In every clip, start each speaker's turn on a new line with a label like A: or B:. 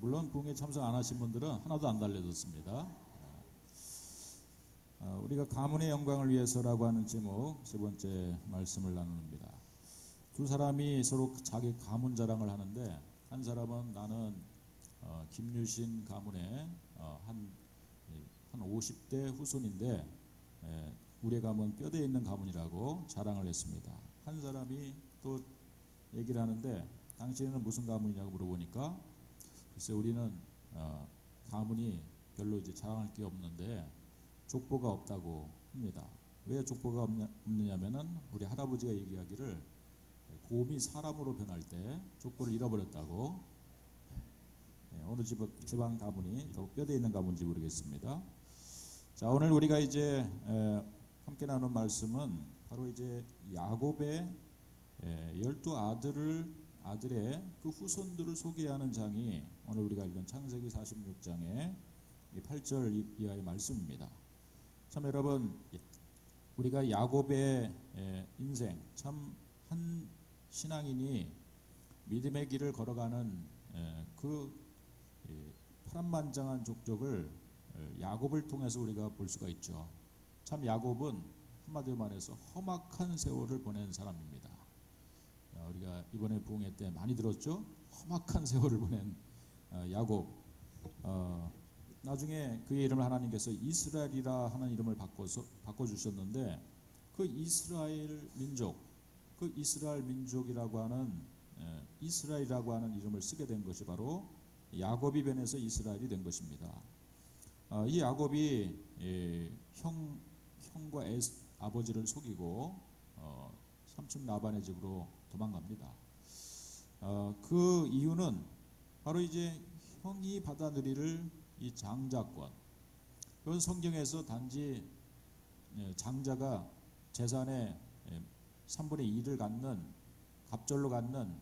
A: 물론 부흥회 참석 안 하신 분들은 하나도 안 달려졌습니다. 우리가 가문의 영광을 위해서라고 하는 제목 세 번째 말씀을 나눕니다. 두 사람이 서로 자기 가문 자랑을 하는데, 한 사람은 나는 김유신 가문의 한 50대 후손인데 우리 가문 뼈대에 있는 가문이라고 자랑을 했습니다. 한 사람이 또 얘기를 하는데, 당신은 무슨 가문이냐고 물어보니까 글쎄 우리는 가문이 별로 이제 자랑할 게 없는데 족보가 없다고 합니다. 왜 족보가 없느냐면은 우리 할아버지가 얘기하기를 곰이 사람으로 변할 때 족보를 잃어버렸다고. 어느 지방 가문이 더 뼈대에 있는 가문인지 모르겠습니다. 자, 오늘 우리가 이제 함께 나눈 말씀은 바로 이제 야곱의 12아들의 그 후손들을 소개하는 장이 오늘 우리가 읽은 창세기 46장의 8절 이하의 말씀입니다. 참 여러분, 우리가 야곱의 인생, 참 한 신앙인이 믿음의 길을 걸어가는 그 파란만장한 족적을 야곱을 통해서 우리가 볼 수가 있죠. 참 야곱은 한마디로 말해서 험악한 세월을 보낸 사람입니다. 우리가 이번에 부흥회 때 많이 들었죠. 험악한 세월을 보낸 야곱. 나중에 그의 이름을 하나님께서 이스라엘이라 하는 이름을 바꿔주셨는데, 그 이스라엘 민족이라고 하는 이스라엘이라고 하는 이름을 쓰게 된 것이 바로 야곱이 변해서 이스라엘이 된 것입니다. 이 야곱이 형과 아버지를 속이고 삼촌 라반의 집으로 도망갑니다. 그 이유는 바로 이제 형이 받아 누릴 이 장자권. 그건 성경에서 단지 장자가 재산의 3분의 2를 갖는, 갑절로 갖는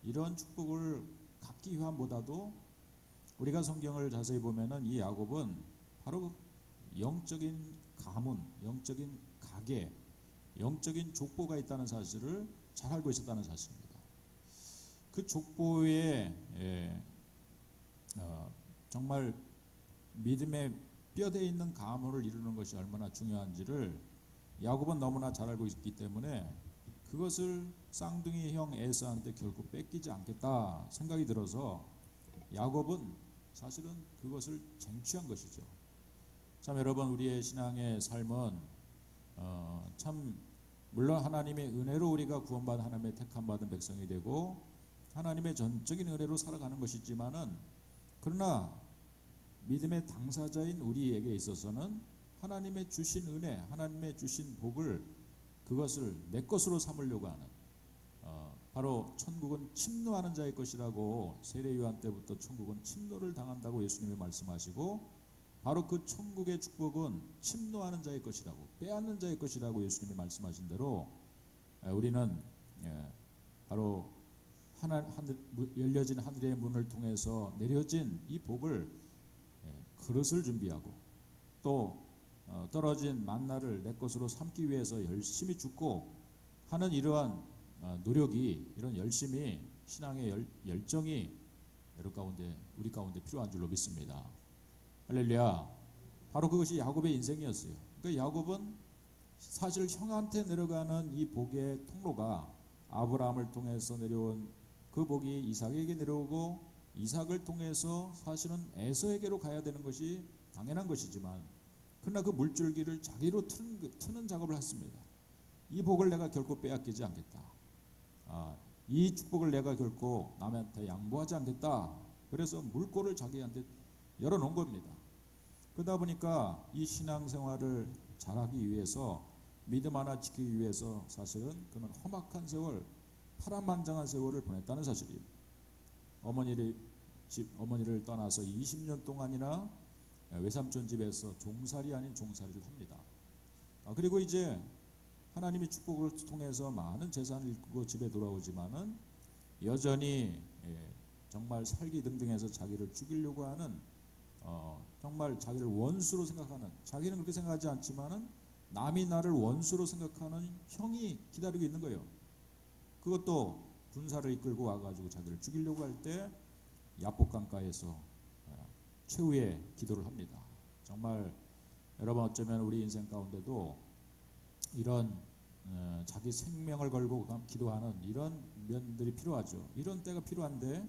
A: 이런 축복을 갖기 위함보다도, 우리가 성경을 자세히 보면은 이 야곱은 바로 영적인 가문, 영적인 가계, 영적인 족보가 있다는 사실을 잘 알고 있었다는 사실입니다. 그 족보에 정말 믿음의 뼈대에 있는 가문을 이루는 것이 얼마나 중요한지를 야곱은 너무나 잘 알고 있기 때문에 그것을 쌍둥이 형 에사한테 결코 뺏기지 않겠다 생각이 들어서 야곱은 사실은 그것을 쟁취한 것이죠. 참 여러분, 우리의 신앙의 삶은 참 물론 하나님의 은혜로 우리가 구원받은 하나님의 택함받은 백성이 되고 하나님의 전적인 은혜로 살아가는 것이지만은, 그러나 믿음의 당사자인 우리에게 있어서는 하나님의 주신 은혜, 하나님의 주신 복을, 그것을 내 것으로 삼으려고 하는, 바로 천국은 침노하는 자의 것이라고, 세례 요한 때부터 천국은 침노를 당한다고 예수님이 말씀하시고, 바로 그 천국의 축복은 침노하는 자의 것이라고, 빼앗는 자의 것이라고 예수님이 말씀하신 대로 우리는 바로 열려진 하늘의 문을 통해서 내려진 이 복을, 그릇을 준비하고 또 떨어진 만나를 내 것으로 삼기 위해서 열심히 죽고 하는 이러한 노력이, 이런 열심이, 신앙의 열정이 우리 가운데 필요한 줄로 믿습니다. 할렐루야. 바로 그것이 야곱의 인생이었어요. 그러니까 야곱은 사실 형한테 내려가는 이 복의 통로가 아브라함을 통해서 내려온 그 복이 이삭에게 내려오고, 이삭을 통해서 사실은 에서에게로 가야 되는 것이 당연한 것이지만, 그러나 그 물줄기를 자기로 트는 작업을 했습니다. 이 복을 내가 결코 빼앗기지 않겠다. 이 축복을 내가 결코 남한테 양보하지 않겠다. 그래서 물꼬를 자기한테 열어놓은 겁니다. 그러다 보니까 이 신앙생활을 잘하기 위해서, 믿음 하나 지키기 위해서 사실은 그는 험악한 세월, 파란만장한 세월을 보냈다는 사실이에요. 어머니를 떠나서 20년 동안이나 외삼촌 집에서 종살이 아닌 종살이를 합니다. 그리고 이제 하나님의 축복을 통해서 많은 재산을 잃고 집에 돌아오지만은 여전히 정말 살기 등등해서 자기를 죽이려고 하는, 정말 자기를 원수로 생각하는, 자기는 그렇게 생각하지 않지만은 남이 나를 원수로 생각하는 형이 기다리고 있는 거예요. 그것도 군사를 이끌고 와가지고 자기를 죽이려고 할 때 야복 강가에서 최후의 기도를 합니다. 정말 여러분 어쩌면 우리 인생 가운데도 이런 자기 생명을 걸고 기도하는 이런 면들이 필요하죠. 이런 때가 필요한데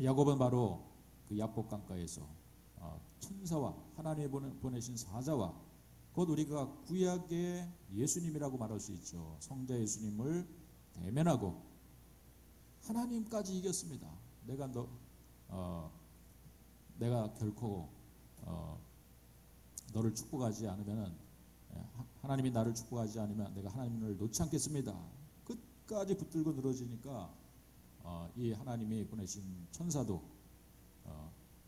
A: 야곱은 바로 그 야복 강가에서 천사와 하나님이 보내신 사자와 곧 우리가 구약의 예수님이라고 말할 수 있죠. 성자 예수님을 대면하고 하나님까지 이겼습니다. 내가 결코 너를 축복하지 않으면 하나님이 나를 축복하지 않으면 내가 하나님을 놓지 않겠습니다. 끝까지 붙들고 늘어지니까 이 하나님이 보내신 천사도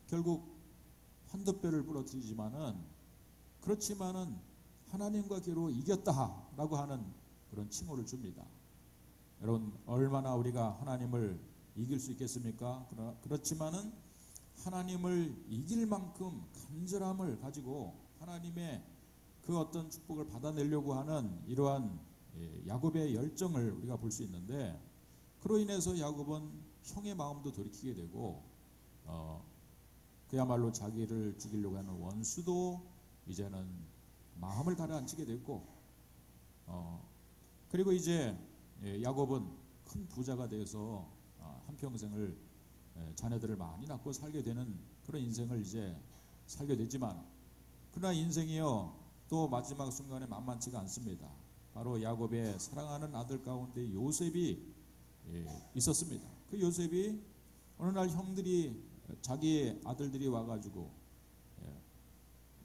A: 결국 한두 뼈를 부러뜨리지만은 그렇지만은 하나님과 겨루 이겼다라고 하는 그런 칭호를 줍니다. 여러분 얼마나 우리가 하나님을 이길 수 있겠습니까? 그렇지만은 하나님을 이길 만큼 간절함을 가지고 하나님의 그 어떤 축복을 받아내려고 하는 이러한 야곱의 열정을 우리가 볼 수 있는데 그로 인해서 야곱은 형의 마음도 돌이키게 되고 그야말로 자기를 죽이려고 하는 원수도 이제는 마음을 가라앉히게 됐고 그리고 이제 야곱은 큰 부자가 되어서 한평생을 자녀들을 많이 낳고 살게 되는 그런 인생을 이제 살게 되지만 그러나 인생이요 또 마지막 순간에 만만치가 않습니다. 바로 야곱의 사랑하는 아들 가운데 요셉이 있었습니다. 그 요셉이 어느 날 형들이 자기 아들들이 와가지고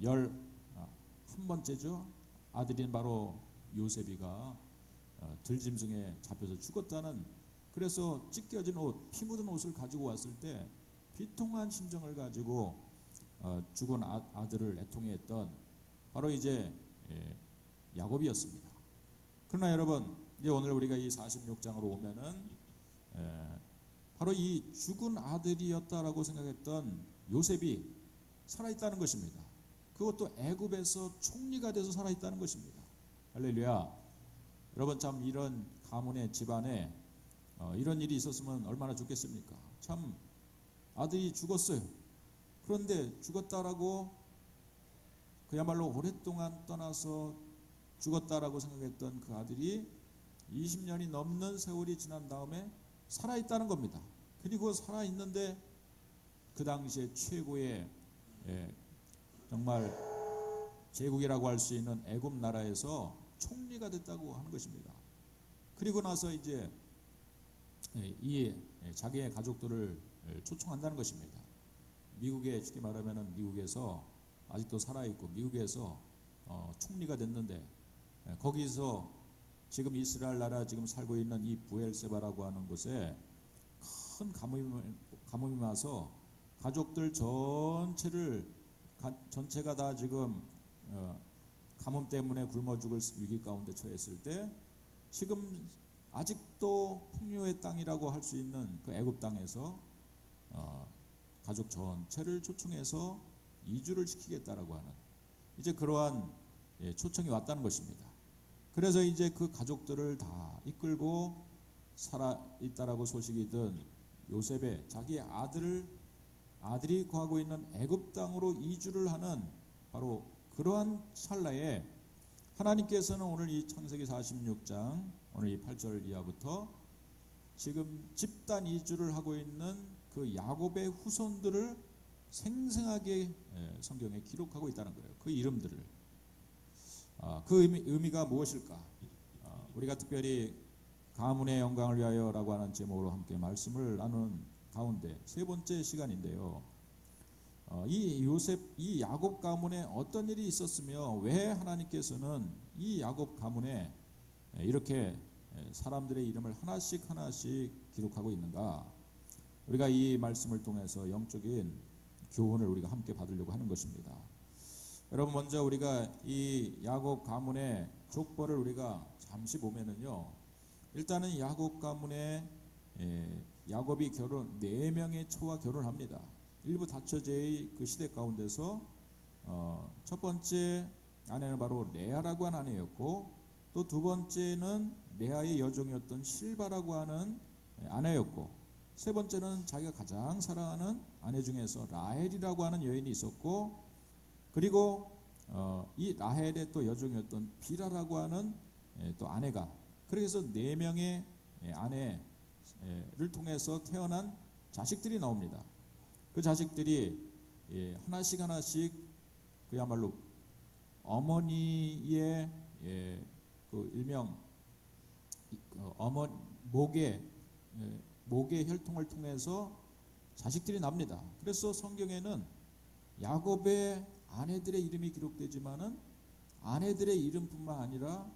A: 11번째죠 아들인 바로 요셉이가 들짐승에 잡혀서 죽었다는 그래서 찢겨진 옷, 피 묻은 옷을 가지고 왔을 때 비통한 심정을 가지고 죽은 아들을 애통해했던 바로 이제 야곱이었습니다. 그러나 여러분 이제 오늘 우리가 이 46장으로 오면은 바로 이 죽은 아들이었다라고 생각했던 요셉이 살아있다는 것입니다. 그것도 애굽에서 총리가 돼서 살아있다는 것입니다. 할렐루야. 여러분 참 이런 가문의 집안에 이런 일이 있었으면 얼마나 좋겠습니까? 참 아들이 죽었어요. 그런데 죽었다라고 그야말로 오랫동안 떠나서 죽었다라고 생각했던 그 아들이 20년이 넘는 세월이 지난 다음에 살아있다는 겁니다. 그리고 살아있는데 그 당시에 최고의 정말 제국이라고 할 수 있는 애굽 나라에서 총리가 됐다고 하는 것입니다. 그리고 나서 이제 이 자기의 가족들을 초청한다는 것입니다. 미국에 쉽게 말하면 미국에서 아직도 살아있고 미국에서 총리가 됐는데 거기서 지금 이스라엘 나라 지금 살고 있는 이 부엘세바라고 하는 곳에 큰 가뭄이 와서 가족들 전체가 다 지금 가뭄 때문에 굶어 죽을 위기 가운데 처했을 때 지금 아직도 풍요의 땅이라고 할 수 있는 그 애굽 땅에서 가족 전체를 초청해서 이주를 시키겠다라고 하는 이제 그러한 초청이 왔다는 것입니다. 그래서 이제 그 가족들을 다 이끌고 살아있다라고 소식이 든 요셉의 자기 아들이 거하고 있는 애굽 땅으로 이주를 하는 바로 그러한 찰나에 하나님께서는 오늘 이 창세기 46장 오늘 이 8절 이하부터 지금 집단 이주를 하고 있는 그 야곱의 후손들을 생생하게 성경에 기록하고 있다는 거예요. 그 이름들을 그 의미가 무엇일까? 우리가 특별히 가문의 영광을 위하여라고 하는 제목으로 함께 말씀을 나누는 가운데 세 번째 시간인데요. 이 야곱 가문에 어떤 일이 있었으며 왜 하나님께서는 이 야곱 가문에 이렇게 사람들의 이름을 하나씩 기록하고 있는가? 우리가 이 말씀을 통해서 영적인 교훈을 우리가 함께 받으려고 하는 것입니다. 여러분 먼저 우리가 이 야곱 가문의 족보를 우리가 잠시 보면은요. 일단은 야곱 가문에 야곱이 4명의 처와 결혼합니다. 일부 다처제의 그 시대 가운데서 첫 번째 아내는 바로 레아라고 하는 아내였고 또 두 번째는 레아의 여종이었던 실바라고 하는 아내였고 세 번째는 자기가 가장 사랑하는 아내 중에서 라헬이라고 하는 여인이 있었고, 그리고 이 라헬의 또 여종이었던 비라라고 하는 또 아내가, 그래서 네 명의 아내를 통해서 태어난 자식들이 나옵니다. 그 자식들이 하나씩 하나씩 그야말로 어머니의 그 일명 목의 혈통을 통해서 자식들이 납니다. 그래서 성경에는 야곱의 아내들의 이름이 기록되지만은 아내들의 이름뿐만 아니라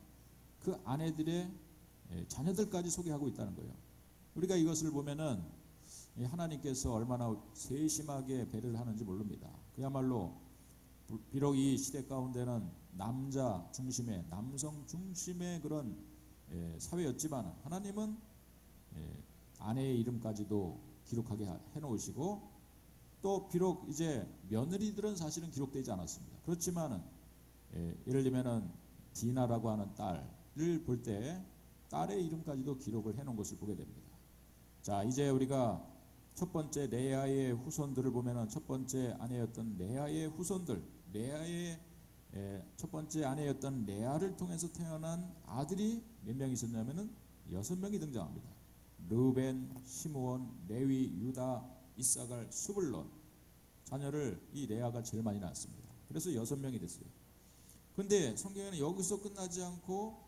A: 그 아내들의 자녀들까지 소개하고 있다는 거예요. 우리가 이것을 보면은 하나님께서 얼마나 세심하게 배려를 하는지 모릅니다. 그야말로 비록 이 시대 가운데는 남자 중심의, 남성 중심의 그런 사회였지만 하나님은 아내의 이름까지도 기록하게 해놓으시고, 또 비록 이제 며느리들은 사실은 기록되지 않았습니다. 그렇지만은 예를 들면은 디나라고 하는 딸을 볼 때 딸의 이름까지도 기록을 해놓은 것을 보게 됩니다. 자, 이제 우리가 첫 번째 레아의 후손들을 보면은 첫 번째 아내였던 레아의 후손들, 레아의 첫 번째 아내였던 레아를 통해서 태어난 아들이 몇 명 있었냐면은 6명이 등장합니다. 르벤, 시므온, 레위, 유다, 이사갈, 수블론. 자녀를 이 레아가 제일 많이 낳았습니다. 그래서 6명이 됐어요. 근데 성경에는 여기서 끝나지 않고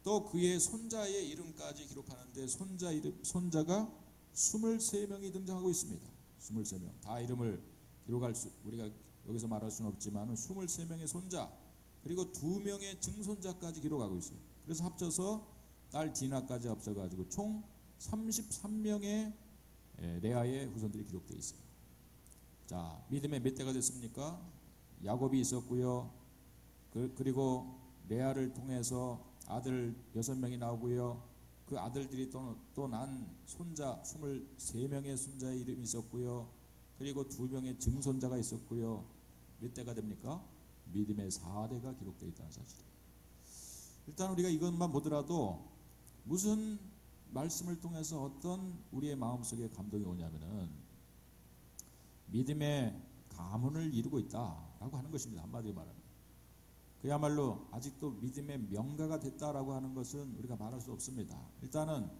A: 또 그의 손자의 이름까지 기록하는데 손자가 23명이 등장하고 있습니다. 23명. 다 이름을 우리가 여기서 말할 수는 없지만 23명의 손자, 그리고 2명의 증손자까지 기록하고 있어요. 그래서 합쳐서 딸 디나까지 합쳐가지고 총 33명의 레아의 후손들이 기록되어 있어요. 자, 믿음의 몇 대가 됐습니까? 야곱이 있었고요. 그리고 레아를 통해서 아들 6명이 나오고요. 그 아들들이 또 난 손자 23명의 손자의 이름이 있었고요. 그리고 2명의 증손자가 있었고요. 몇 대가 됩니까? 믿음의 4대가 기록되어 있다는 사실. 일단 우리가 이것만 보더라도 무슨 말씀을 통해서 어떤 우리의 마음속에 감동이 오냐면은 믿음의 가문을 이루고 있다라고 하는 것입니다. 한마디로 말하면 그야말로 아직도 믿음의 명가가 됐다라고 하는 것은 우리가 말할 수 없습니다. 일단은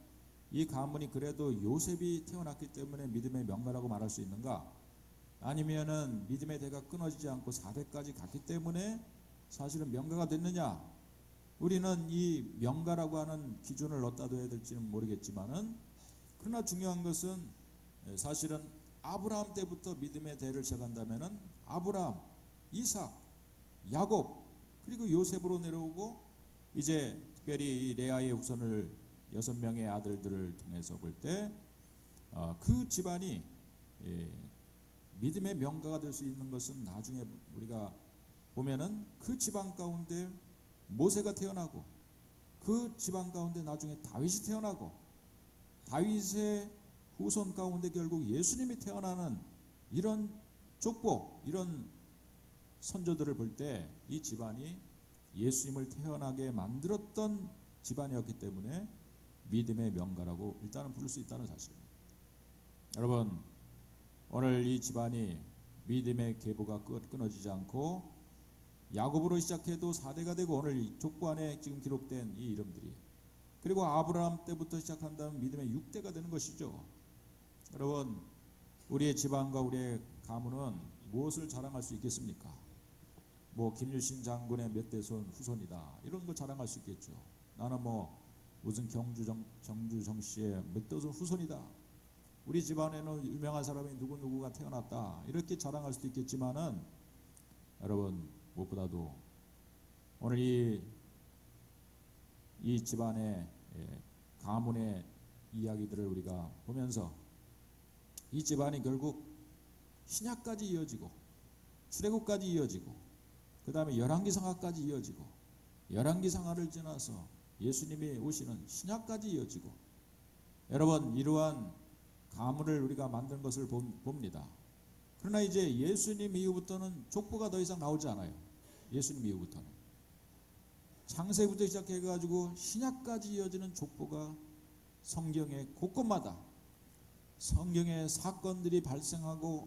A: 이 가문이 그래도 요셉이 태어났기 때문에 믿음의 명가라고 말할 수 있는가? 아니면은 믿음의 대가 끊어지지 않고 4대까지 갔기 때문에 사실은 명가가 됐느냐? 우리는 이 명가라고 하는 기준을 어디다 둬야 될지는 모르겠지만은, 그러나 중요한 것은 사실은 아브라함 때부터 믿음의 대를 시작한다면은 아브라함, 이삭, 야곱, 그리고 요셉으로 내려오고, 이제 특별히 이 레아의 후손을 6명의 아들들을 통해서 볼 때 그 집안이 믿음의 명가가 될 수 있는 것은 나중에 우리가 보면은 그 집안 가운데 모세가 태어나고, 그 집안 가운데 나중에 다윗이 태어나고, 다윗의 후손 가운데 결국 예수님이 태어나는 이런 족보, 이런 선조들을 볼 때 이 집안이 예수님을 태어나게 만들었던 집안이었기 때문에 믿음의 명가라고 일단은 부를 수 있다는 사실입니다. 여러분, 오늘 이 집안이 믿음의 계보가 끊어지지 않고 야곱으로 시작해도 4대가 되고, 오늘 이 족보 안에 지금 기록된 이 이름들이, 그리고 아브라함 때부터 시작한다면 믿음의 6대가 되는 것이죠. 여러분, 우리의 집안과 우리의 가문은 무엇을 자랑할 수 있겠습니까? 뭐 김유신 장군의 몇 대손 후손이다, 이런 거 자랑할 수 있겠죠. 나는 뭐 무슨 경주 정씨의 몇 대손 후손이다, 우리 집안에는 유명한 사람이 누구누구가 태어났다, 이렇게 자랑할 수도 있겠지만은 여러분, 무엇보다도 오늘 이 집안의 가문의 이야기들을 우리가 보면서 이 집안이 결국 신약까지 이어지고 출애굽까지 이어지고, 그 다음에 열왕기상하까지 이어지고, 열왕기상하를 지나서 예수님이 오시는 신약까지 이어지고, 여러분, 이러한 가문을 우리가 만든 것을 봅니다. 그러나 이제 예수님 이후부터는 족보가 더 이상 나오지 않아요. 예수님 이후부터는 창세부터 시작해가지고 신약까지 이어지는 족보가 성경의 곳곳마다 성경에 사건들이 발생하고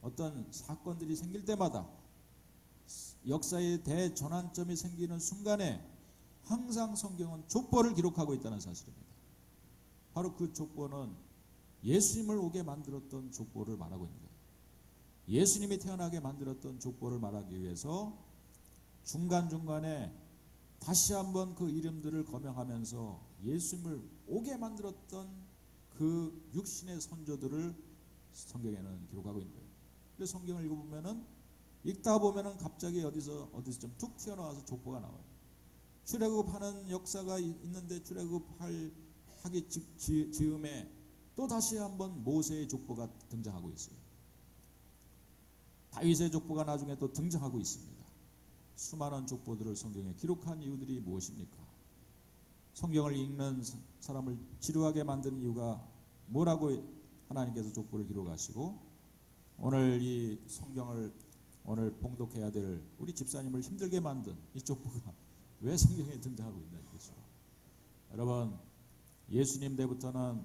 A: 어떤 사건들이 생길 때마다 역사의 대전환점이 생기는 순간에 항상 성경은 족보를 기록하고 있다는 사실입니다. 바로 그 족보는 예수님을 오게 만들었던 족보를 말하고 있는 거예요. 예수님이 태어나게 만들었던 족보를 말하기 위해서 중간중간에 다시 한번 그 이름들을 거명하면서 예수님을 오게 만들었던 그 육신의 선조들을 성경에는 기록하고 있는 거예요. 그래서 성경을 읽다 보면은 갑자기 어디서 좀 툭 튀어나와서 족보가 나와요. 출애굽하는 역사가 있는데 출애굽하기 즈음에 또 다시 한번 모세의 족보가 등장하고 있어요. 다윗의 족보가 나중에 또 등장하고 있습니다. 수많은 족보들을 성경에 기록한 이유들이 무엇입니까? 성경을 읽는 사람을 지루하게 만드는 이유가 뭐라고 하나님께서 족보를 기록하시고 오늘 이 성경을 오늘 봉독해야 될 우리 집사님을 힘들게 만든 이 족보가 왜 성경에 등장하고 있나 이거죠. 여러분, 예수님 때부터는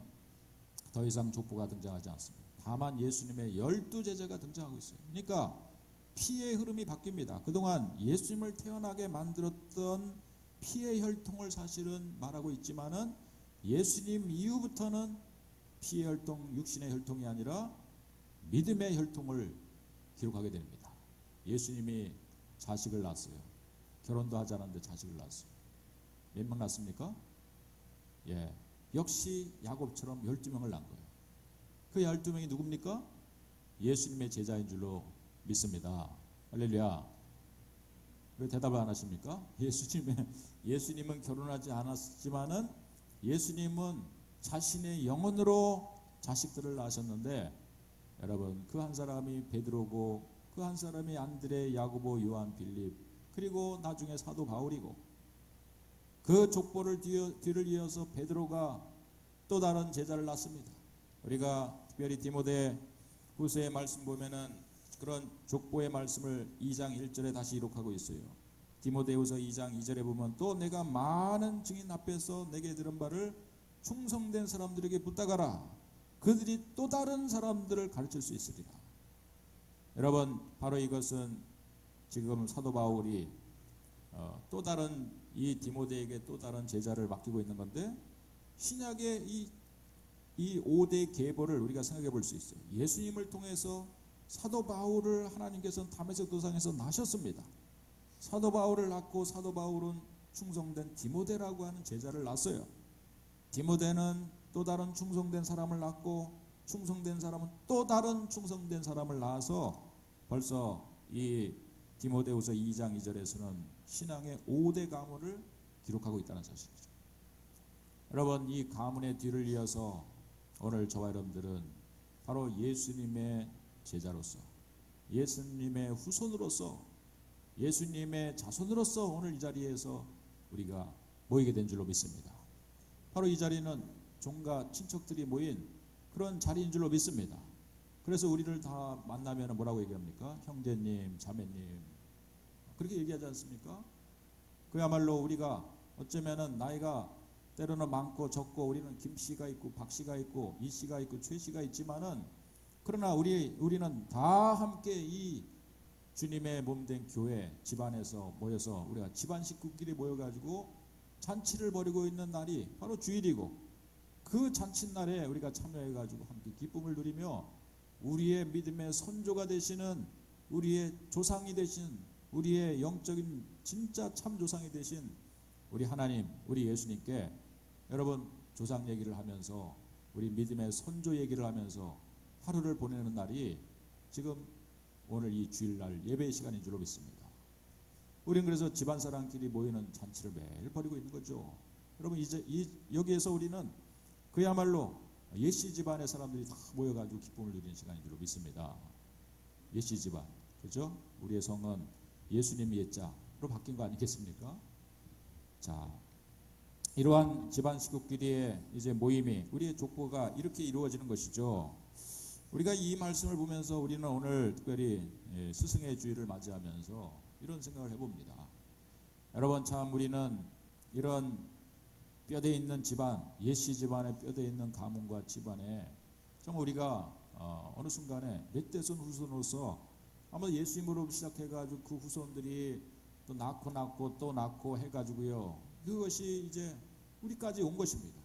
A: 더 이상 족보가 등장하지 않습니다. 다만 예수님의 12제자가 등장하고 있어요. 그러니까 피의 흐름이 바뀝니다. 그동안 예수님을 태어나게 만들었던 피의 혈통을 사실은 말하고 있지만은 예수님 이후부터는 피의 혈통, 육신의 혈통이 아니라 믿음의 혈통을 기록하게 됩니다. 예수님이 자식을 낳았어요. 결혼도 하지 않았는데 자식을 낳았어요. 몇 명 낳습니까? 역시 야곱처럼 12명을 낳은 거예요. 그 12명이 누굽니까? 예수님의 제자인 줄로 믿습니다. 할렐루야. 왜 대답을 안 하십니까? 예수님은 결혼하지 않았지만은 예수님은 자신의 영혼으로 자식들을 낳으셨는데 여러분, 그 한 사람이 베드로고 그 한 사람이 안드레, 야고보, 요한, 빌립, 그리고 나중에 사도 바울이고 그 족보를 뒤를 이어서 베드로가 또 다른 제자를 낳습니다. 우리가 특별히 디모데 후서의 말씀 보면은 그런 족보의 말씀을 2장 1절에 다시 기록하고 있어요. 디모데후서 2장 2절에 보면 또 내가 많은 증인 앞에서 내게 들은 바를 충성된 사람들에게 부탁하라. 그들이 또 다른 사람들을 가르칠 수 있으리라. 여러분, 바로 이것은 지금 사도 바울이 또 다른 이 디모데에게 또 다른 제자를 맡기고 있는 건데 신약의 이 5대 계보를 우리가 생각해 볼 수 있어요. 예수님을 통해서 사도 바울을 하나님께서는 다메섹 도상에서 나셨습니다. 사도 바울을 낳고 사도 바울은 충성된 디모데라고 하는 제자를 낳았어요. 디모데는 또 다른 충성된 사람을 낳고 충성된 사람은 또 다른 충성된 사람을 낳아서 벌써 이 디모데후서 2장 2절에서는 신앙의 5대 가문을 기록하고 있다는 사실이죠. 여러분, 이 가문의 뒤를 이어서 오늘 저와 여러분들은 바로 예수님의 제자로서 예수님의 후손으로서 예수님의 자손으로서 오늘 이 자리에서 우리가 모이게 된 줄로 믿습니다. 바로 이 자리는 종과 친척들이 모인 그런 자리인 줄로 믿습니다. 그래서 우리를 다 만나면 뭐라고 얘기합니까? 형제님, 자매님, 그렇게 얘기하지 않습니까? 그야말로 우리가 어쩌면은 나이가 때로는 많고 적고 우리는 김씨가 있고 박씨가 있고 이씨가 있고 최씨가 있지만은 그러나 우리는 다 함께 이 주님의 몸된 교회 집안에서 모여서 우리가 집안 식구끼리 모여가지고 잔치를 벌이고 있는 날이 바로 주일이고 그 잔칫날에 우리가 참여해가지고 함께 기쁨을 누리며 우리의 믿음의 선조가 되시는 우리의 조상이 되신 우리의 영적인 진짜 참 조상이 되신 우리 하나님, 우리 예수님께 여러분 조상 얘기를 하면서 우리 믿음의 선조 얘기를 하면서 하루를 보내는 날이 지금 오늘 이 주일날 예배의 시간인 줄로 믿습니다. 우리는 그래서 집안 사람끼리 모이는 잔치를 매일 벌이고 있는 거죠. 여러분 이제 여기에서 우리는 그야말로 예시 집안의 사람들이 다 모여가지고 기쁨을 누리는 시간인 줄로 믿습니다. 예시 집안, 그죠? 우리의 성은 예수님 예자로 바뀐 거 아니겠습니까? 자, 이러한 집안 식구끼리의 이제 모임이 우리의 족보가 이렇게 이루어지는 것이죠. 우리가 이 말씀을 보면서 우리는 오늘 특별히 스승의 주일을 맞이하면서 이런 생각을 해봅니다. 여러분, 참 우리는 이런 뼈대 있는 집안, 예시 집안에 뼈대 있는 가문과 집안에 정말 우리가 어느 순간에 멧돼손 후손으로서 아마 예수님으로 시작해가지고 그 후손들이 또 낳고 또 낳고 해가지고요. 그것이 이제 우리까지 온 것입니다.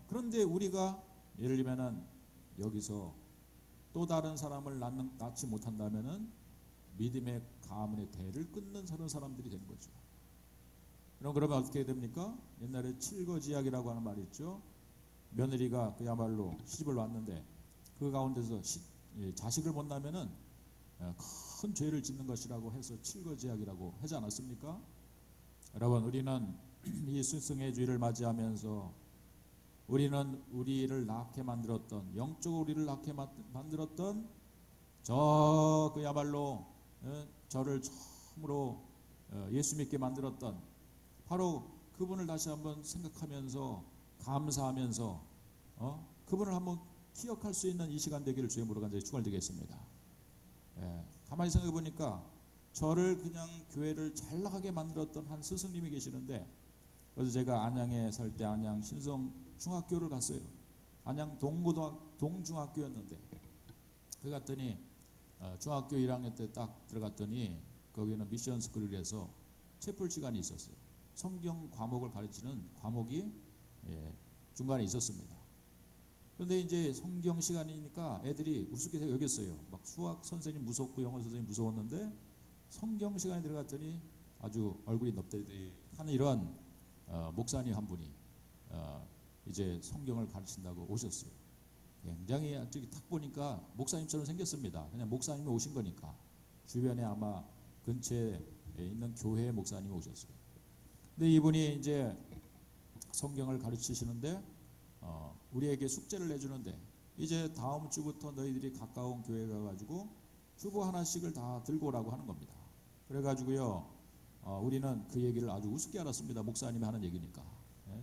A: 그런데 우리가 예를 들면은 여기서 또 다른 사람을 낳지 못한다면은 믿음의 가문의 대를 끊는 그런 사람들이 되는 거죠. 그러면 어떻게 됩니까? 옛날에 칠거지약이라고 하는 말이 있죠. 며느리가 그야말로 시집을 왔는데 그 가운데서 자식을 못 낳으면은 큰 죄를 짓는 것이라고 해서 칠거지약이라고 하지 않았습니까? 여러분, 우리는 이 스승의 주일을 맞이하면서 우리는 우리를 낳게 만들었던, 영적으로 우리를 낳게 만들었던 저 그야말로 저를 처음으로 예수 믿게 만들었던 바로 그분을 다시 한번 생각하면서 감사하면서 그분을 한번 기억할 수 있는 이 시간 되기를 주의 이름으로 간절히 축원드리겠습니다. 가만히 생각해 보니까 저를 그냥 교회를 잘 나가게 만들었던 한 스승님이 계시는데, 그래서 제가 안양에 살 때 안양 신성 중학교를 갔어요. 안양 동중학교였는데 그 갔더니 중학교 1학년 때 딱 들어갔더니 거기는 미션 스쿨이라서 채플 시간이 있었어요. 성경 과목을 가르치는 과목이 중간에 있었습니다. 그런데 이제 성경 시간이니까 애들이 우습게 여겼어요. 막 수학 선생님 무섭고 영어 선생님 무서웠는데 성경 시간에 들어갔더니 아주 얼굴이 넙대대하는 이런 목사님 한 분이 이제 성경을 가르친다고 오셨어요. 굉장히 저기 딱 보니까 목사님처럼 생겼습니다. 그냥 목사님이 오신 거니까. 주변에 아마 근처에 있는 교회 목사님이 오셨어요. 근데 이분이 이제 성경을 가르치시는데 우리에게 숙제를 내주는데, 이제 다음 주부터 너희들이 가까운 교회 가가지고 주보 하나씩을 다 들고 오라고 하는 겁니다. 그래가지고요 우리는 그 얘기를 아주 우습게 알았습니다. 목사님이 하는 얘기니까.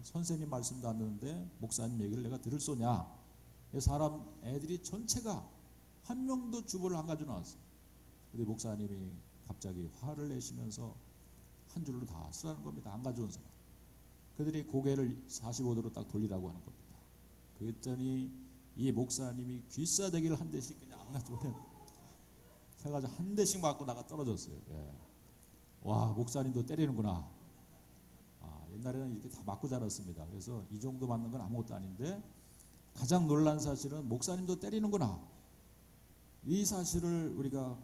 A: 선생님 말씀도 안 듣는데 목사님 얘기를 내가 들을 소냐. 사람 애들이 전체가 한 명도 주보를 안 가져 나왔어요. 근데 목사님이 갑자기 화를 내시면서 한 줄로 다 쓰라는 겁니다. 안 가져온 사람. 그들이 고개를 45도로 딱 돌리라고 하는 겁니다. 그랬더니 이 목사님이 귀싸대기를 한 대씩 그냥 안 가져오면 해가지고 한 대씩 맞고 나가 떨어졌어요. 와, 목사님도 때리는구나. 옛날에는 이렇게 다 맞고 자랐습니다. 그래서 이 정도 맞는 건 아무것도 아닌데 가장 놀란 사실은 목사님도 때리는구나. 이 사실을 우리가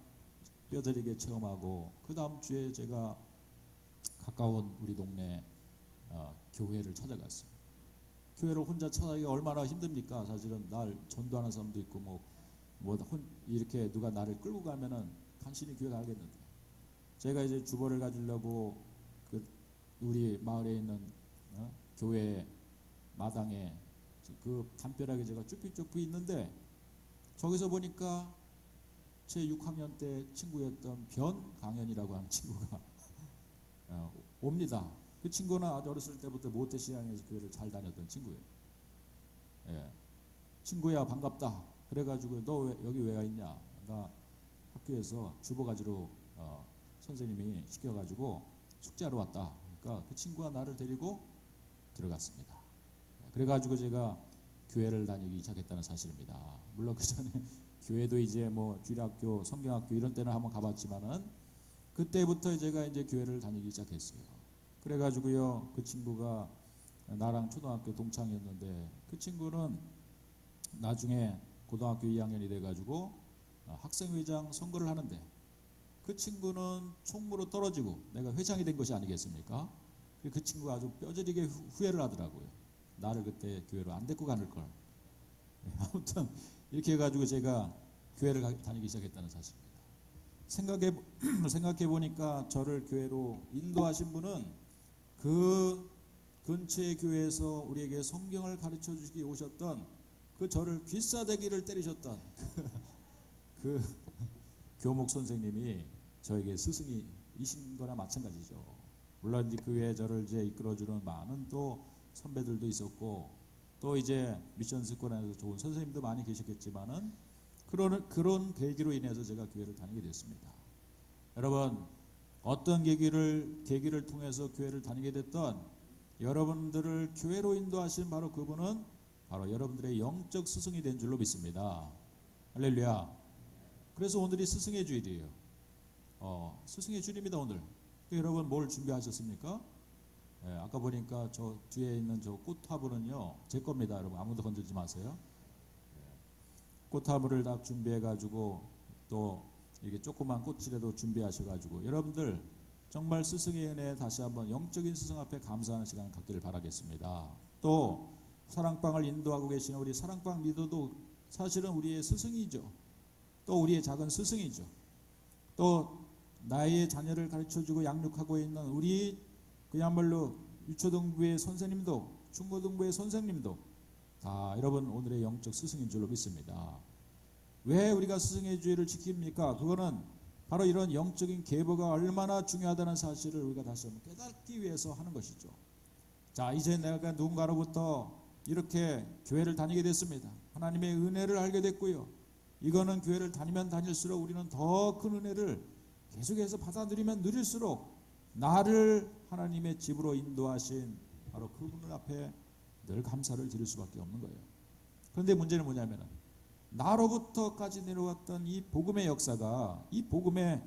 A: 뼈저리게 체험하고, 그 다음 주에 제가 가까운 우리 동네 교회를 찾아갔어요. 교회를 혼자 찾아가기가 얼마나 힘듭니까? 사실은 날 전도하는 사람도 있고 이렇게 누가 나를 끌고 가면은 간신히 교회 가겠는데, 제가 이제 주보를 가지려고 우리 마을에 있는 교회 마당에 그 담벼락에 제가 쭈삐쭈삐 있는데, 저기서 보니까 제 6학년 때 친구였던 변강현이라고 하는 친구가 옵니다. 그 친구는 아주 어렸을 때부터 모태신앙에서 교회를 잘 다녔던 친구예요. 친구야 반갑다. 그래가지고 너 여기 왜 와 있냐? 나 학교에서 주보 가지러 선생님이 시켜가지고 숙제하러 왔다. 그러니까 그 친구가 나를 데리고 들어갔습니다. 그래가지고 제가 교회를 다니기 시작했다는 사실입니다. 물론 그 전에 교회도 이제 뭐 주일학교, 성경학교 이런 때는 한번 가봤지만은 그때부터 제가 이제 교회를 다니기 시작했어요. 그래가지고요 그 친구가 나랑 초등학교 동창이었는데, 그 친구는 나중에 고등학교 2학년이 돼가지고 학생회장 선거를 하는데, 그 친구는 총무로 떨어지고 내가 회장이 된 것이 아니겠습니까? 그 친구가 아주 뼈저리게 후회를 하더라고요. 나를 그때 교회로 안 데리고 가는 걸. 아무튼 이렇게 해가지고 제가 교회를 다니기 시작했다는 사실입니다. 생각해 보니까 저를 교회로 인도하신 분은 그 근처의 교회에서 우리에게 성경을 가르쳐 주시기 오셨던 그 저를 귀싸대기를 때리셨던 그 교목 선생님이 저에게 스승이신 거나 마찬가지죠. 물론 이제 그 외에 저를 이제 이끌어주는 많은 또 선배들도 있었고, 또 이제 미션 스쿨에서 좋은 선생님도 많이 계셨겠지만은 그런 계기로 인해서 제가 교회를 다니게 됐습니다. 여러분, 어떤 계기를 통해서 교회를 다니게 됐던 여러분들을 교회로 인도하신 바로 그분은 바로 여러분들의 영적 스승이 된 줄로 믿습니다. 할렐루야. 그래서 오늘이 스승의 주일이에요. 스승의 주일입니다. 오늘. 여러분 뭘 준비하셨습니까? 아까 보니까 저 뒤에 있는 저 꽃화분은요 제 겁니다. 여러분 아무도 건들지 마세요. 꽃화분을 다 준비해 가지고 또 이게 조그만 꽃이라도 준비하셔 가지고 여러분들 정말 스승의 은혜에 다시 한번 영적인 스승 앞에 감사하는 시간 갖기를 바라겠습니다. 또 사랑방을 인도하고 계시는 우리 사랑방 리더도 사실은 우리의 스승이죠. 또 우리의 작은 스승이죠. 또 나의 자녀를 가르쳐주고 양육하고 있는 우리 그야말로 유초등부의 선생님도 중고등부의 선생님도 다 여러분 오늘의 영적 스승인 줄로 믿습니다. 왜 우리가 스승의 주의를 지킵니까? 그거는 바로 이런 영적인 계보가 얼마나 중요하다는 사실을 우리가 다시 한번 깨닫기 위해서 하는 것이죠. 자, 이제 내가 누군가로부터 이렇게 교회를 다니게 됐습니다. 하나님의 은혜를 알게 됐고요. 이거는 교회를 다니면 다닐수록 우리는 더 큰 은혜를 계속해서 받아들이면 누릴수록 나를 하나님의 집으로 인도하신 바로 그분을 앞에 늘 감사를 드릴 수밖에 없는 거예요. 그런데 문제는 뭐냐면 나로부터까지 내려왔던 이 복음의 역사가 이 복음의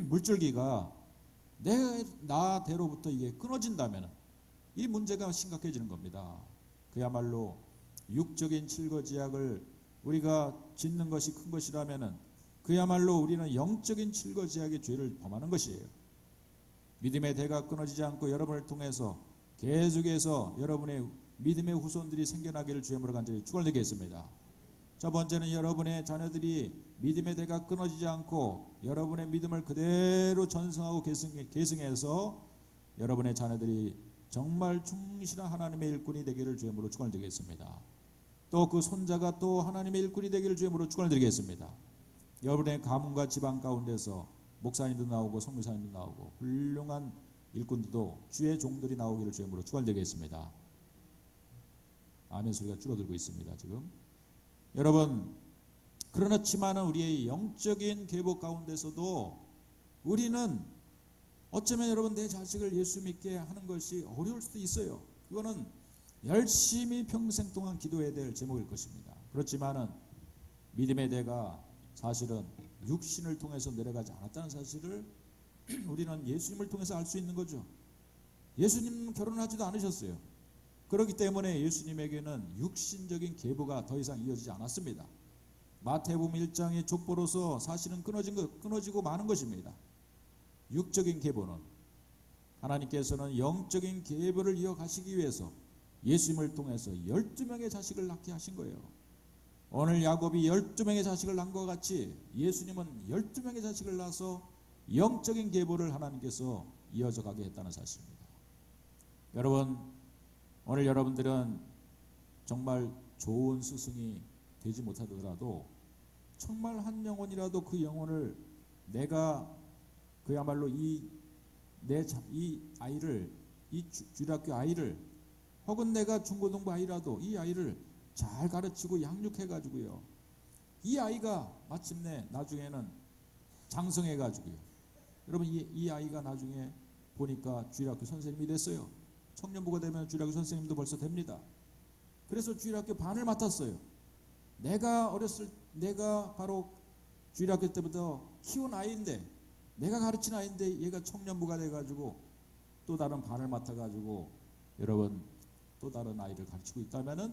A: 물줄기가 나대로부터 이게 끊어진다면 이 문제가 심각해지는 겁니다. 그야말로 육적인 칠거지약을 우리가 짓는 것이 큰 것이라면 그야말로 우리는 영적인 칠거지약의 죄를 범하는 것이에요. 믿음의 대가 끊어지지 않고 여러분을 통해서 계속해서 여러분의 믿음의 후손들이 생겨나기를 주의 이름으로 간절히 축원드리겠습니다. 첫 번째는 여러분의 자녀들이 믿음의 대가 끊어지지 않고 여러분의 믿음을 그대로 전승하고 계승해서 여러분의 자녀들이 정말 충실한 하나님의 일꾼이 되기를 주의 이름으로 축원드리겠습니다. 또 그 손자가 또 하나님의 일꾼이 되기를 주의 이름으로 축원드리겠습니다. 여러분의 가문과 집안 가운데서 목사님도 나오고 성교사님도 나오고 훌륭한 일꾼들도 주의 종들이 나오기를 주의 이름으로 축원드리겠습니다. 아멘 소리가 줄어들고 있습니다. 지금 여러분 그렇지만은 우리의 영적인 계보 가운데서도 우리는 어쩌면 여러분 내 자식을 예수 믿게 하는 것이 어려울 수도 있어요. 그거는 열심히 평생 동안 기도해야 될 제목일 것입니다. 그렇지만은 믿음의 대가 사실은 육신을 통해서 내려가지 않았다는 사실을 우리는 예수님을 통해서 알 수 있는 거죠. 예수님은 결혼하지도 않으셨어요. 그렇기 때문에 예수님에게는 육신적인 계보가 더 이상 이어지지 않았습니다. 마태복음 1장의 족보로서 사실은 끊어지고 마는 것입니다. 육적인 계보는 하나님께서는 영적인 계보를 이어가시기 위해서 예수님을 통해서 12명의 자식을 낳게 하신 거예요. 오늘 야곱이 12명의 자식을 낳은 것 같이 예수님은 12명의 자식을 낳아서 영적인 계보를 하나님께서 이어져 가게 했다는 사실입니다. 여러분 오늘 여러분들은 정말 좋은 스승이 되지 못하더라도 정말 한 영혼이라도 그 영혼을 내가 그야말로 이 아이를 이 주일학교 아이를 혹은 내가 중고등부 아이라도 이 아이를 잘 가르치고 양육해 가지고요. 이 아이가 마침내 나중에는 장성해 가지고요. 여러분 이 아이가 나중에 보니까 주일학교 선생님이 됐어요. 청년부가 되면 주일학교 선생님도 벌써 됩니다. 그래서 주일학교 반을 맡았어요. 내가 바로 주일학교 때부터 키운 아이인데 내가 가르친 아이인데 얘가 청년부가 돼가지고 또 다른 반을 맡아가지고 여러분 또 다른 아이를 가르치고 있다면은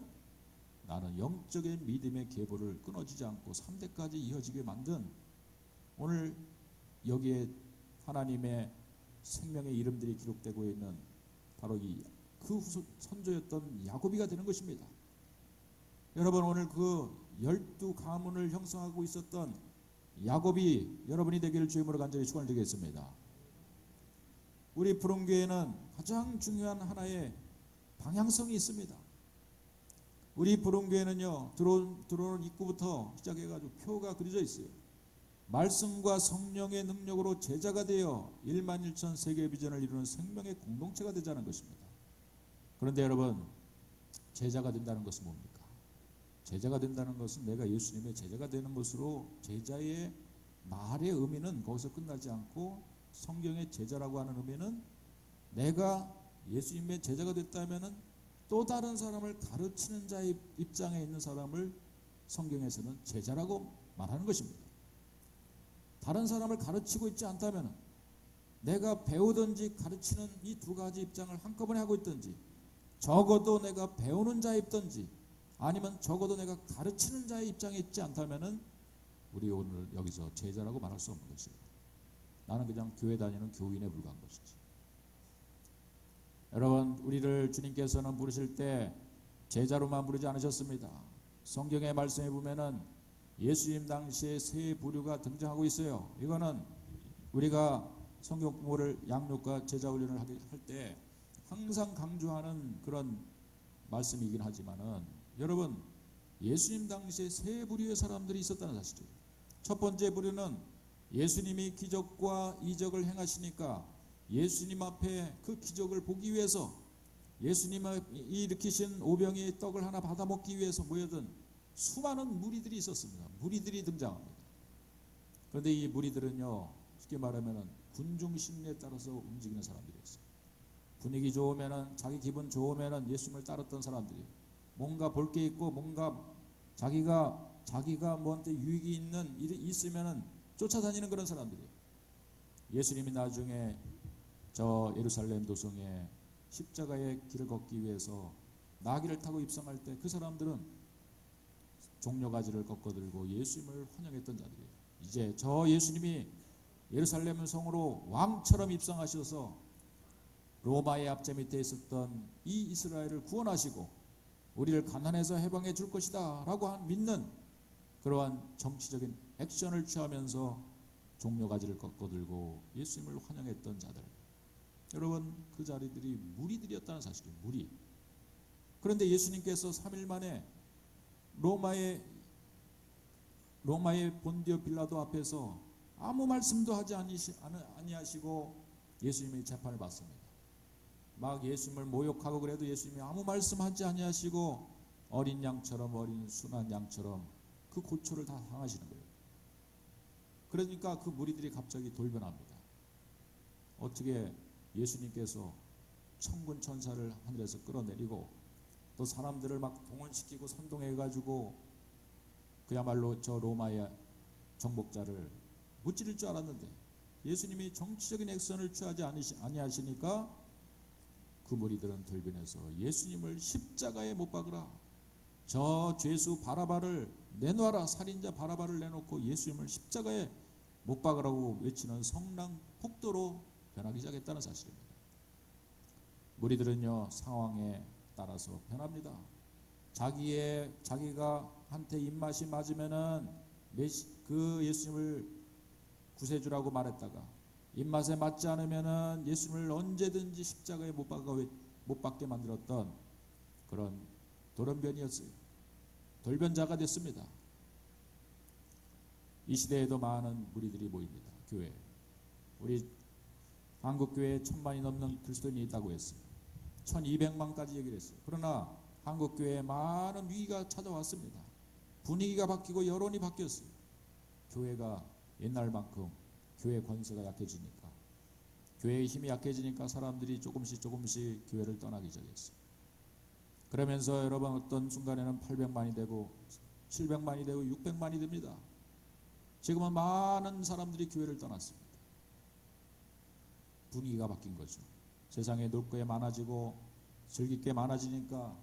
A: 나는 영적인 믿음의 계보를 끊어지지 않고 3대까지 이어지게 만든 오늘 여기에 하나님의 생명의 이름들이 기록되고 있는 바로 그 선조였던 야곱이가 되는 것입니다. 여러분 오늘 그 12가문을 형성하고 있었던 야곱이 여러분이 되기를 주의 이름으로 간절히 축원드리겠습니다. 우리 푸른교회는 가장 중요한 하나의 방향성이 있습니다. 우리 푸른교회는요 들어오는 입구부터 시작해가지고 표가 그려져 있어요. 말씀과 성령의 능력으로 제자가 되어 11,000 세계 비전을 이루는 생명의 공동체가 되자는 것입니다. 그런데 여러분 제자가 된다는 것은 뭡니까? 제자가 된다는 것은 내가 예수님의 제자가 되는 것으로 제자의 말의 의미는 거기서 끝나지 않고 성경의 제자라고 하는 의미는 내가 예수님의 제자가 됐다면은 또 다른 사람을 가르치는 자의 입장에 있는 사람을 성경에서는 제자라고 말하는 것입니다. 다른 사람을 가르치고 있지 않다면 내가 배우든지 가르치는 이 두 가지 입장을 한꺼번에 하고 있든지, 적어도 내가 배우는 자이든지 아니면 적어도 내가 가르치는 자의 입장에 있지 않다면 우리 오늘 여기서 제자라고 말할 수 없는 것이에요. 나는 그냥 교회 다니는 교인에 불과한 것이지. 여러분, 우리를 주님께서는 부르실 때 제자로만 부르지 않으셨습니다. 성경의 말씀에 보면은 예수님 당시에 세 부류가 등장하고 있어요. 이거는 우리가 성경 공부를 양육과 제자 훈련을 할 때 항상 강조하는 그런 말씀이긴 하지만은, 여러분, 예수님 당시에 세 부류의 사람들이 있었다는 사실이에요. 첫 번째 부류는 예수님이 기적과 이적을 행하시니까 예수님 앞에 그 기적을 보기 위해서, 예수님이 일으키신 오병이의 떡을 하나 받아 먹기 위해서 모여든 수많은 무리들이 있었습니다. 무리들이 등장합니다. 그런데 이 무리들은요, 쉽게 말하면 군중 심리에 따라서 움직이는 사람들이었어요. 분위기 좋으면은, 자기 기분 좋으면은 예수님을 따랐던 사람들이, 뭔가 볼 게 있고 뭔가 자기가 뭐한테 유익이 있는 일이 있으면은 쫓아다니는 그런 사람들이에요. 예수님이 나중에 저 예루살렘 도성에 십자가의 길을 걷기 위해서 나귀를 타고 입성할 때 그 사람들은 종려가지를 꺾어들고 예수님을 환영했던 자들이에요. 이제 저 예수님이 예루살렘 성으로 왕처럼 입성하셔서 로마의 압제 밑에 있었던 이 이스라엘을 구원하시고 우리를 가난에서 해방해 줄 것이다 라고 믿는 그러한 정치적인 액션을 취하면서 종려가지를 꺾어들고 예수님을 환영했던 자들, 여러분, 그 자리들이 무리들이었다는 사실이에요. 무리. 그런데 예수님께서 3일 만에 로마의 본디오 빌라도 앞에서 아무 말씀도 하지 아니하시고 예수님의 재판을 받습니다. 막 예수님을 모욕하고 그래도 예수님이 아무 말씀하지 아니하시고 어린 양처럼, 어린 순한 양처럼 그 고초를 다 당하시는 거예요. 그러니까 그 무리들이 갑자기 돌변합니다. 어떻게 예수님께서 천군 천사를 하늘에서 끌어내리고 또 사람들을 막 동원시키고 선동해가지고 그야말로 저 로마의 정복자를 무찌를 줄 알았는데 예수님이 정치적인 액션을 취하지 아니하시니까 그 무리들은 돌변해서 예수님을 십자가에 못 박으라, 저 죄수 바라바를 내놔라, 살인자 바라바를 내놓고 예수님을 십자가에 못 박으라고 외치는 성난 폭도로 변하기 시작했다는 사실입니다. 무리들은요, 상황에 따라서 변합니다. 자기가 한테 입맛이 맞으면은 그 예수님을 구세주라고 말했다가 입맛에 맞지 않으면은 예수님을 언제든지 십자가에 못 박게 만들었던 그런 돌연변이었어요. 돌변자가 됐습니다. 이 시대에도 많은 무리들이 모입니다. 교회에. 우리 한국교회에 1000만이 넘는 그리스도인이 있다고 했어요. 1200만까지 얘기를 했어요. 그러나 한국교회에 많은 위기가 찾아왔습니다. 분위기가 바뀌고 여론이 바뀌었어요. 교회가 옛날만큼 교회 권세가 약해지니까, 교회의 힘이 약해지니까 사람들이 조금씩 교회를 떠나기 시작했어요. 그러면서 여러분, 어떤 순간에는 800만이 되고 700만이 되고 600만이 됩니다. 지금은 많은 사람들이 교회를 떠났습니다. 분위기가 바뀐 거죠. 세상에 놀 게 많아지고 즐길 게 많아지니까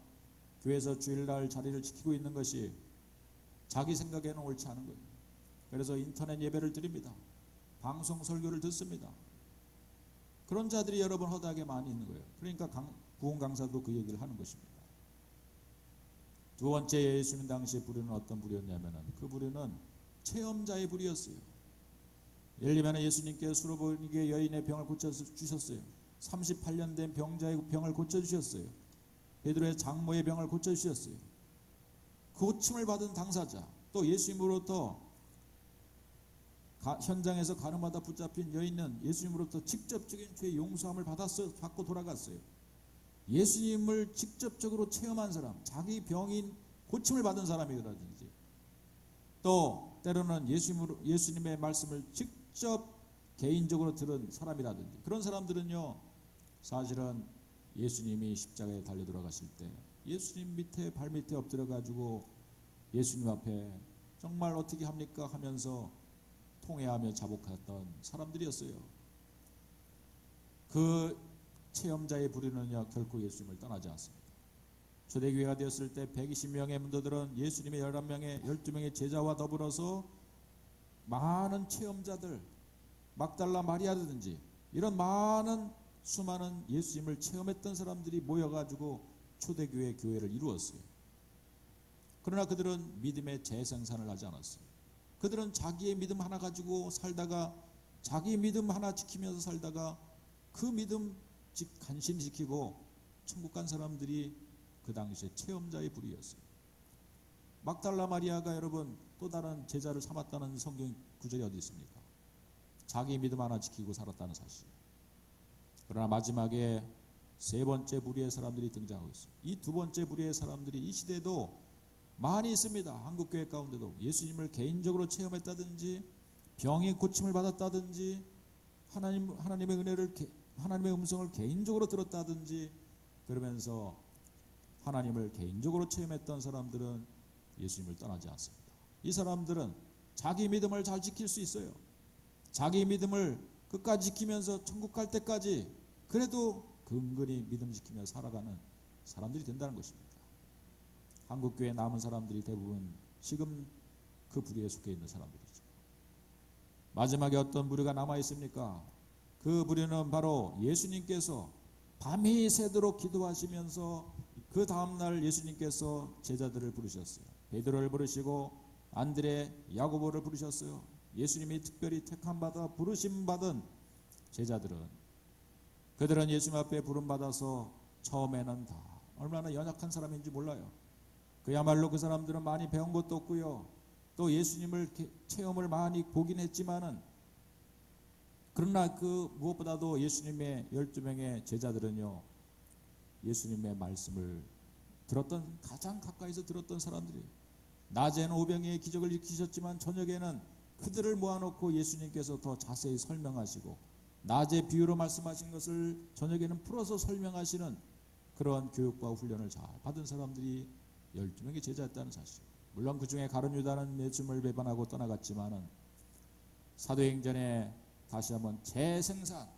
A: 교회에서 주일날 자리를 지키고 있는 것이 자기 생각에는 옳지 않은 거예요. 그래서 인터넷 예배를 드립니다. 방송 설교를 듣습니다. 그런 자들이 여러분 허다하게 많이 있는 거예요. 그러니까 구원 강사도 그 얘기를 하는 것입니다. 두 번째 예수님 당시의 부류는 어떤 부류였냐면은 그 부류는 체험자의 부류였어요. 예를 들면 예수님께서 수로보니게 여인의 병을 고쳐주셨어요. 38년 된 병자의 병을 고쳐주셨어요. 베드로의 장모의 병을 고쳐주셨어요. 고침을 받은 당사자, 또 예수님으로부터 현장에서 가늠하다 붙잡힌 여인은 예수님으로부터 직접적인 죄 용서함을 받고 돌아갔어요. 예수님을 직접적으로 체험한 사람, 자기 병인 고침을 받은 사람이라든지, 또 때로는 예수님의 말씀을 직접 개인적으로 들은 사람이라든지, 그런 사람들은요 사실은 예수님이 십자가에 달려 돌아가실 때 예수님 밑에 발밑에 엎드려 가지고 예수님 앞에 정말 어떻게 합니까 하면서 통회하며 자복했던 사람들이었어요. 그 체험자의 부류는요 결코 예수님을 떠나지 않습니다. 초대교회가 되었을 때 120명의 문도들은 예수님의 11명의 12명의 제자와 더불어서 많은 체험자들, 막달라 마리아라든지 이런 많은 수많은 예수님을 체험했던 사람들이 모여가지고 초대교회 교회를 이루었어요. 그러나 그들은 믿음의 재생산을 하지 않았어요. 그들은 자기의 믿음 하나 가지고 살다가 자기 믿음 하나 지키면서 살다가 그 믿음 간신히 지키고 천국 간 사람들이 그 당시에 체험자의 부류였어요. 막달라 마리아가 여러분 또 다른 제자를 삼았다는 성경 구절이 어디 있습니까? 자기 믿음 하나 지키고 살았다는 사실. 그러나 마지막에 세 번째 부류의 사람들이 등장하고 있어요. 이 두 번째 부류의 사람들이 이 시대에도 많이 있습니다. 한국교회 가운데도 예수님을 개인적으로 체험했다든지 병의 고침을 받았다든지 하나님의 은혜를 하나님의 음성을 개인적으로 들었다든지 그러면서 하나님을 개인적으로 체험했던 사람들은 예수님을 떠나지 않습니다. 이 사람들은 자기 믿음을 잘 지킬 수 있어요. 자기 믿음을 끝까지 지키면서 천국 갈 때까지 그래도 근근히 믿음 지키며 살아가는 사람들이 된다는 것입니다. 한국교회에 남은 사람들이 대부분 지금 그 부류에 속해 있는 사람들이죠. 마지막에 어떤 부류가 남아 있습니까? 그 부류는 바로 예수님께서 밤이 새도록 기도하시면서 그 다음날 예수님께서 제자들을 부르셨어요. 베드로를 부르시고 안드레, 야고보를 부르셨어요. 예수님이 특별히 택함받아 부르심받은 제자들은 그들은 예수님 앞에 부름받아서 처음에는 다 얼마나 연약한 사람인지 몰라요. 그야말로 그 사람들은 많이 배운 것도 없고요. 또 예수님을 체험을 많이 보긴 했지만은 그러나 그 무엇보다도 예수님의 12명의 제자들은요. 예수님의 말씀을 들었던 가장 가까이서 들었던 사람들이에요. 낮에는 오병이의 기적을 일으키셨지만 저녁에는 그들을 모아놓고 예수님께서 더 자세히 설명하시고 낮에 비유로 말씀하신 것을 저녁에는 풀어서 설명하시는 그런 교육과 훈련을 잘 받은 사람들이 12명의 제자였다는 사실. 물론 그 중에 가룟 유다는 예수님을 배반하고 떠나갔지만은 사도행전에 다시 한번 재생산,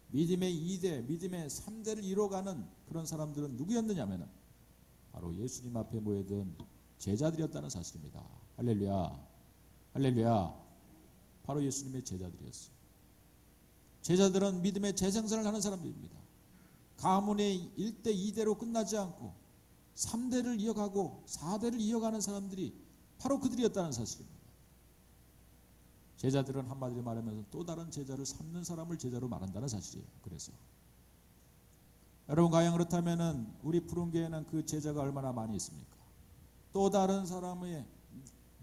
A: 믿음의 2대, 믿음의 3대를 이뤄가는 그런 사람들은 누구였느냐면은 바로 예수님 앞에 모여든 제자들이었다는 사실입니다. 할렐루야, 할렐루야. 바로 예수님의 제자들이었어요. 제자들은 믿음의 재생산을 하는 사람들입니다. 가문의 1대, 2대로 끝나지 않고 3대를 이어가고 4대를 이어가는 사람들이 바로 그들이었다는 사실입니다. 제자들은 한마디로 말하면서 또 다른 제자를 삼는 사람을 제자로 말한다는 사실이에요. 그래서 여러분 과연 그렇다면은 우리 푸른교회는 그 제자가 얼마나 많이 있습니까? 또 다른 사람의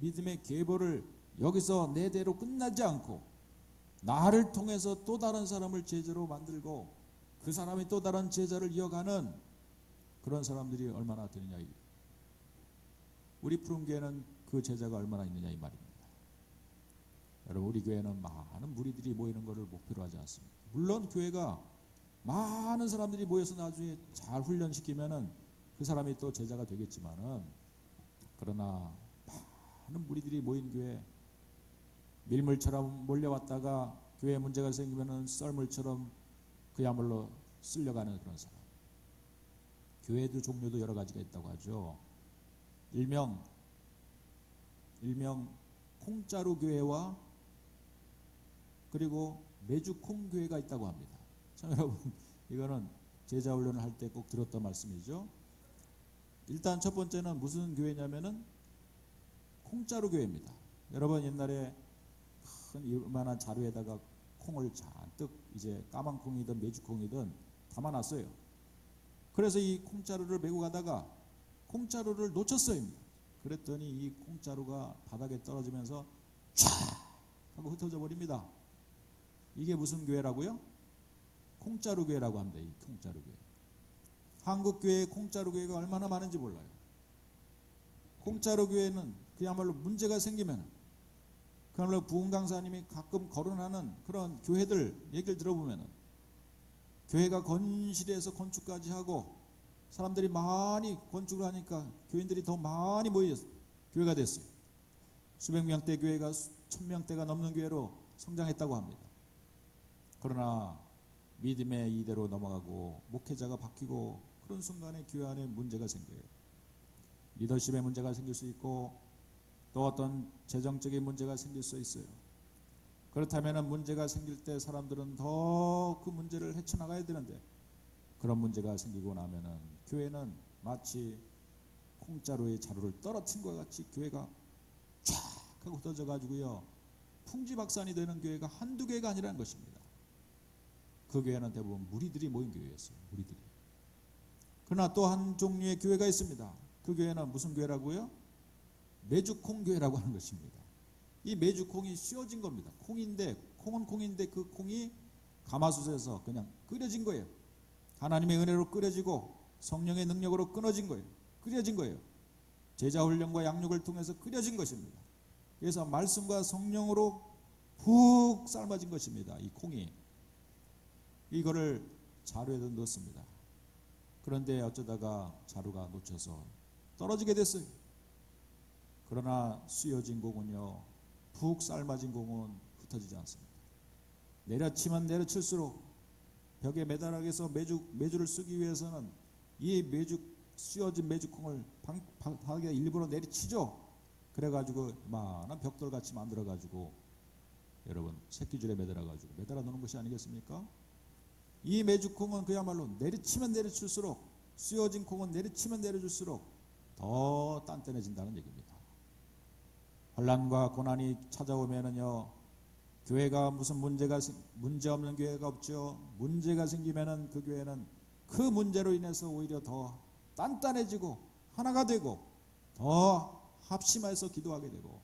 A: 믿음의 계보를 여기서 내 대로 끝나지 않고 나를 통해서 또 다른 사람을 제자로 만들고 그 사람이 또 다른 제자를 이어가는 그런 사람들이 얼마나 되느냐. 우리 푸른교회는 그 제자가 얼마나 있느냐 이 말입니다. 여러분 우리 교회는 많은 무리들이 모이는 것을 목표로 하지 않습니다. 물론 교회가 많은 사람들이 모여서 나중에 잘 훈련시키면은 그 사람이 또 제자가 되겠지만은 그러나 많은 무리들이 모인 교회 밀물처럼 몰려왔다가 교회에 문제가 생기면은 썰물처럼 그야말로 쓸려가는 그런 사람. 교회도 종류도 여러 가지가 있다고 하죠. 일명 콩자루 교회와 그리고 메주콩 교회가 있다고 합니다. 참 여러분 이거는 제자 훈련을 할 때 꼭 들었던 말씀이죠. 일단 첫 번째는 무슨 교회냐면은 콩자루 교회입니다. 여러분 옛날에 큰 이만한 자루에다가 콩을 잔뜩 이제 까만 콩이든 메주콩이든 담아놨어요. 그래서 이 콩자루를 메고 가다가 콩자루를 놓쳤어요. 그랬더니 이 콩자루가 바닥에 떨어지면서 촤 하고 흩어져 버립니다. 이게 무슨 교회라고요? 콩자루 교회라고 합니다. 이 콩자루 교회. 한국 교회에 콩자루 교회가 얼마나 많은지 몰라요. 콩자루 교회는 그야말로 문제가 생기면 그야말로 부흥 강사님이 가끔 거론하는 그런 교회들 얘기를 들어보면 교회가 건실해서 건축까지 하고 사람들이 많이 건축을 하니까 교인들이 더 많이 모여서 교회가 됐어요. 수백 명대 교회가 1000명대가 넘는 교회로 성장했다고 합니다. 그러나 믿음의 이대로 넘어가고 목회자가 바뀌고 그런 순간에 교회 안에 문제가 생겨요. 리더십의 문제가 생길 수 있고 또 어떤 재정적인 문제가 생길 수 있어요. 그렇다면 문제가 생길 때 사람들은 더 그 문제를 헤쳐나가야 되는데 그런 문제가 생기고 나면은 교회는 마치 콩자루에 자루를 떨어뜨린 것 같이 교회가 쫙 하고 흩어져 가지고요 풍지박산이 되는 교회가 한두 개가 아니라는 것입니다. 그 교회는 대부분 무리들이 모인 교회였어요. 무리들이. 그러나 또 한 종류의 교회가 있습니다. 그 교회는 무슨 교회라고요? 메주콩 교회라고 하는 것입니다. 이 메주콩이 씌워진 겁니다. 콩은 콩인데 그 콩이 가마솥에서 그냥 끓여진 거예요. 하나님의 은혜로 끓여지고 성령의 능력으로 끊어진 거예요. 끓여진 거예요. 제자 훈련과 양육을 통해서 끓여진 것입니다. 그래서 말씀과 성령으로 푹 삶아진 것입니다. 이 콩이. 이거를 자루에다 넣습니다. 그런데 어쩌다가 자루가 놓쳐서 떨어지게 됐어요. 그러나 씌워진 공은요 푹 삶아진 공은 흩어지지 않습니다. 내려치면 내려칠수록 벽에 매달아서 매주를 쓰기 위해서는 이 씌워진 매주콩을 바닥에 일부러 내리치죠. 그래가지고 많은 벽돌같이 만들어가지고 여러분 새끼줄에 매달아 놓는 것이 아니겠습니까? 이 매주콩은 그야말로 내리치면 내리칠수록 씌워진 콩은 내리치면 내려줄수록 더 단단해진다는 얘기입니다. 환난과 고난이 찾아오면은요 교회가 무슨 문제 없는 교회가 없죠. 문제가 생기면은 그 교회는 그 문제로 인해서 오히려 더 단단해지고 하나가 되고 더 합심해서 기도하게 되고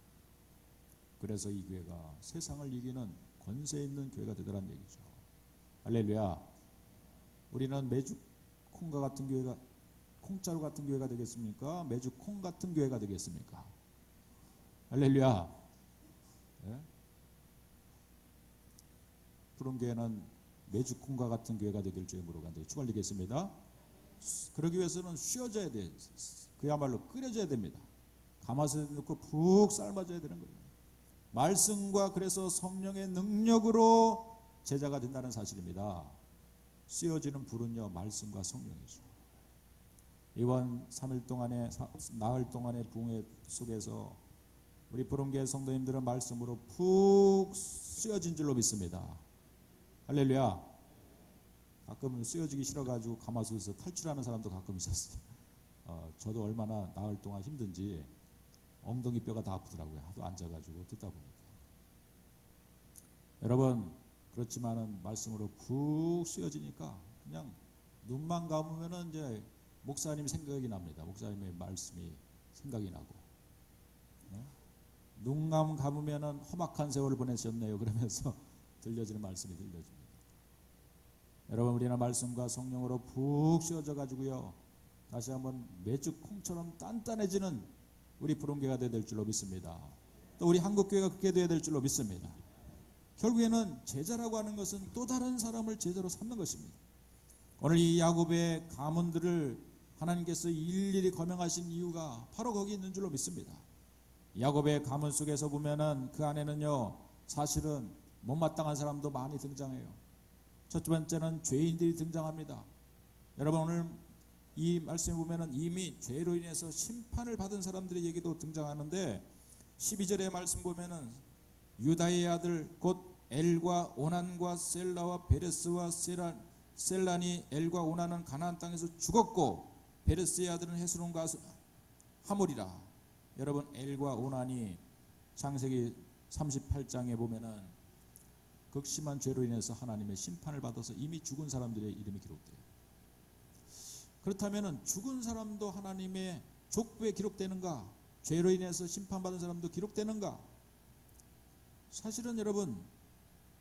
A: 그래서 이 교회가 세상을 이기는 권세 있는 교회가 되더란 얘기죠. 할렐루야. 우리는 매주 콩과 같은 교회가 콩자루 같은 교회가 되겠습니까? 매주 콩 같은 교회가 되겠습니까? 할렐루야. 네? 푸른 교회는 매주 콩과 같은 교회가 되길 주의 이름으로 간절히 축원드리겠습니다. 그러기 위해서는 쉬어져야 돼. 그야말로 끓여져야 됩니다. 가마솥에 넣고 푹 삶아져야 되는 거예요. 말씀과 그래서 성령의 능력으로 제자가 된다는 사실입니다. 씌워지는 불은요 말씀과 성령이죠. 이번 3일 동안의 나흘 동안의 부흥회 속에서 우리 푸른교회 성도님들은 말씀으로 푹 씌워진 줄로 믿습니다. 할렐루야. 가끔 씌워지기 싫어가지고 가마솥에서 탈출하는 사람도 가끔 있었어요. 저도 얼마나 나흘 동안 힘든지 엉덩이 뼈가 다 아프더라고요. 하도 앉아가지고 듣다 보니까. 여러분 그렇지만은 말씀으로 푹 씌워지니까 그냥 눈만 감으면은 이제 목사님 생각이 납니다. 목사님의 말씀이 생각이 나고 눈 감으면은 험악한 세월을 보내셨네요. 그러면서 들려지는 말씀이 들려집니다. 여러분 우리는 말씀과 성령으로 푹 씌워져 가지고요 다시 한번 매주 콩처럼 단단해지는 우리 푸른교회가 되어야 될 줄로 믿습니다. 또 우리 한국교회가 그렇게 되어야 될 줄로 믿습니다. 결국에는 제자라고 하는 것은 또 다른 사람을 제자로 삼는 것입니다. 오늘 이 야곱의 가문들을 하나님께서 일일이 거명하신 이유가 바로 거기 있는 줄로 믿습니다. 야곱의 가문 속에서 보면은 그 안에는요 사실은 못마땅한 사람도 많이 등장해요. 첫 번째는 죄인들이 등장합니다. 여러분 오늘 이 말씀에 보면은 이미 죄로 인해서 심판을 받은 사람들의 얘기도 등장하는데 12절의 말씀 보면은 유다의 아들 곧 엘과 오난과 셀라와 베레스와 셀란이 엘과 오난은 가나안 땅에서 죽었고 베레스의 아들은 헤스론과 하몰이라. 여러분 엘과 오난이 창세기 38장에 보면은 극심한 죄로 인해서 하나님의 심판을 받아서 이미 죽은 사람들의 이름이 기록돼요. 그렇다면 죽은 사람도 하나님의 족보에 기록되는가? 죄로 인해서 심판받은 사람도 기록되는가? 사실은 여러분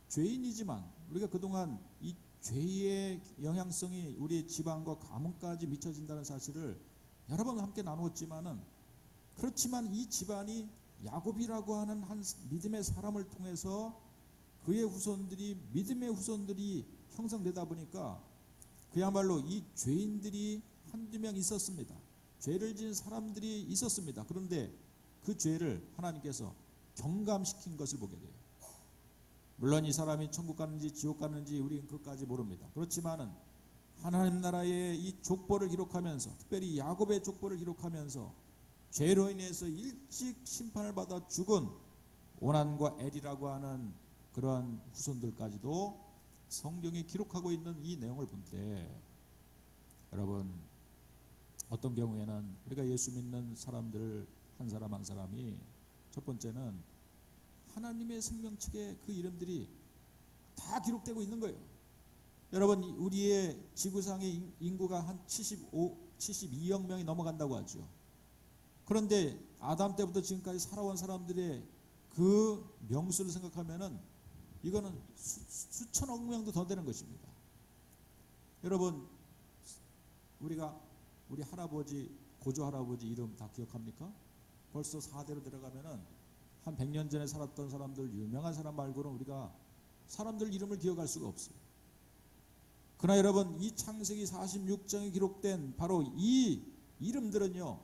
A: 죄인이지만 우리가 그동안 이 죄의 영향성이 우리의 집안과 가문까지 미쳐진다는 사실을 여러 번 함께 나누었지만은 그렇지만 이 집안이 야곱이라고 하는 한 믿음의 사람을 통해서 그의 후손들이 믿음의 후손들이 형성되다 보니까 그야말로 이 죄인들이 한두 명 있었습니다. 죄를 지은 사람들이 있었습니다. 그런데 그 죄를 하나님께서 경감시킨 것을 보게 돼요. 물론 이 사람이 천국 가는지 지옥 가는지 우리는 그것까지 모릅니다. 그렇지만은 하나님 나라의 이 족보를 기록하면서, 특별히 야곱의 족보를 기록하면서 죄로 인해서 일찍 심판을 받아 죽은 오난과 엘이라고 하는 그러한 후손들까지도 성경에 기록하고 있는 이 내용을 볼 때, 여러분, 어떤 경우에는 우리가 예수 믿는 사람들 한 사람 한 사람이, 첫 번째는 하나님의 생명책에 그 이름들이 다 기록되고 있는 거예요. 여러분, 우리의 지구상의 인구가 한 72억 명이 넘어간다고 하죠. 그런데 아담 때부터 지금까지 살아온 사람들의 그 명수를 생각하면은 이거는 수천억 명도 더 되는 것입니다. 여러분, 우리가 우리 할아버지, 고조 할아버지 이름 다 기억합니까? 벌써 4대로 들어가면은 한 100년 전에 살았던 사람들, 유명한 사람 말고는 우리가 사람들 이름을 기억할 수가 없어요. 그러나 여러분, 이 창세기 46장에 기록된 바로 이 이름들은요,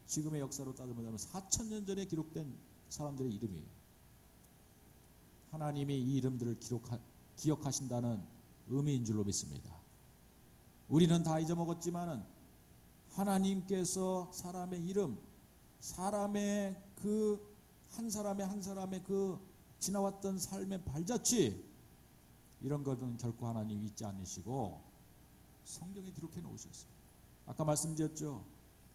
A: 지금의 역사로 따지면 4,000년 전에 기록된 사람들의 이름이에요. 하나님이 이 이름들을 기억하신다는 의미인 줄로 믿습니다. 우리는 다 잊어먹었지만은 하나님께서 사람의 이름, 사람의 그 한 사람의 그 지나왔던 삶의 발자취, 이런 것은 결코 하나님이 잊지 않으시고 성경에 기록해 놓으셨어요. 아까 말씀드렸죠.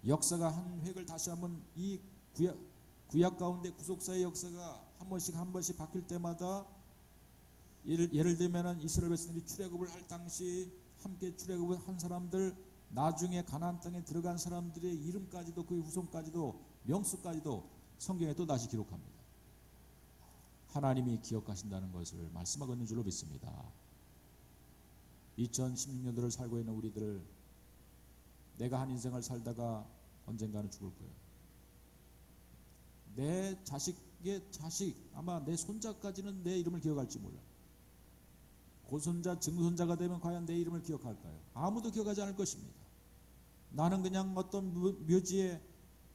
A: 역사가 한 획을 다시 한번 이 구약 가운데 구속사의 역사가 한 번씩 바뀔 때마다, 예를 들면은 이스라엘 백성들이 출애굽을 할 당시 함께 출애굽을 한 사람들, 나중에 가나안 땅에 들어간 사람들의 이름까지도, 그 후손까지도, 명수까지도 성경에 또 다시 기록합니다. 하나님이 기억하신다는 것을 말씀하고 있는 줄로 믿습니다. 2016년도를 살고 있는 우리들, 내가 한 인생을 살다가 언젠가는 죽을 거예요. 내 자식의 자식, 아마 내 손자까지는 내 이름을 기억할지 몰라요. 고손자, 증손자가 되면 과연 내 이름을 기억할까요? 아무도 기억하지 않을 것입니다. 나는 그냥 어떤 묘지에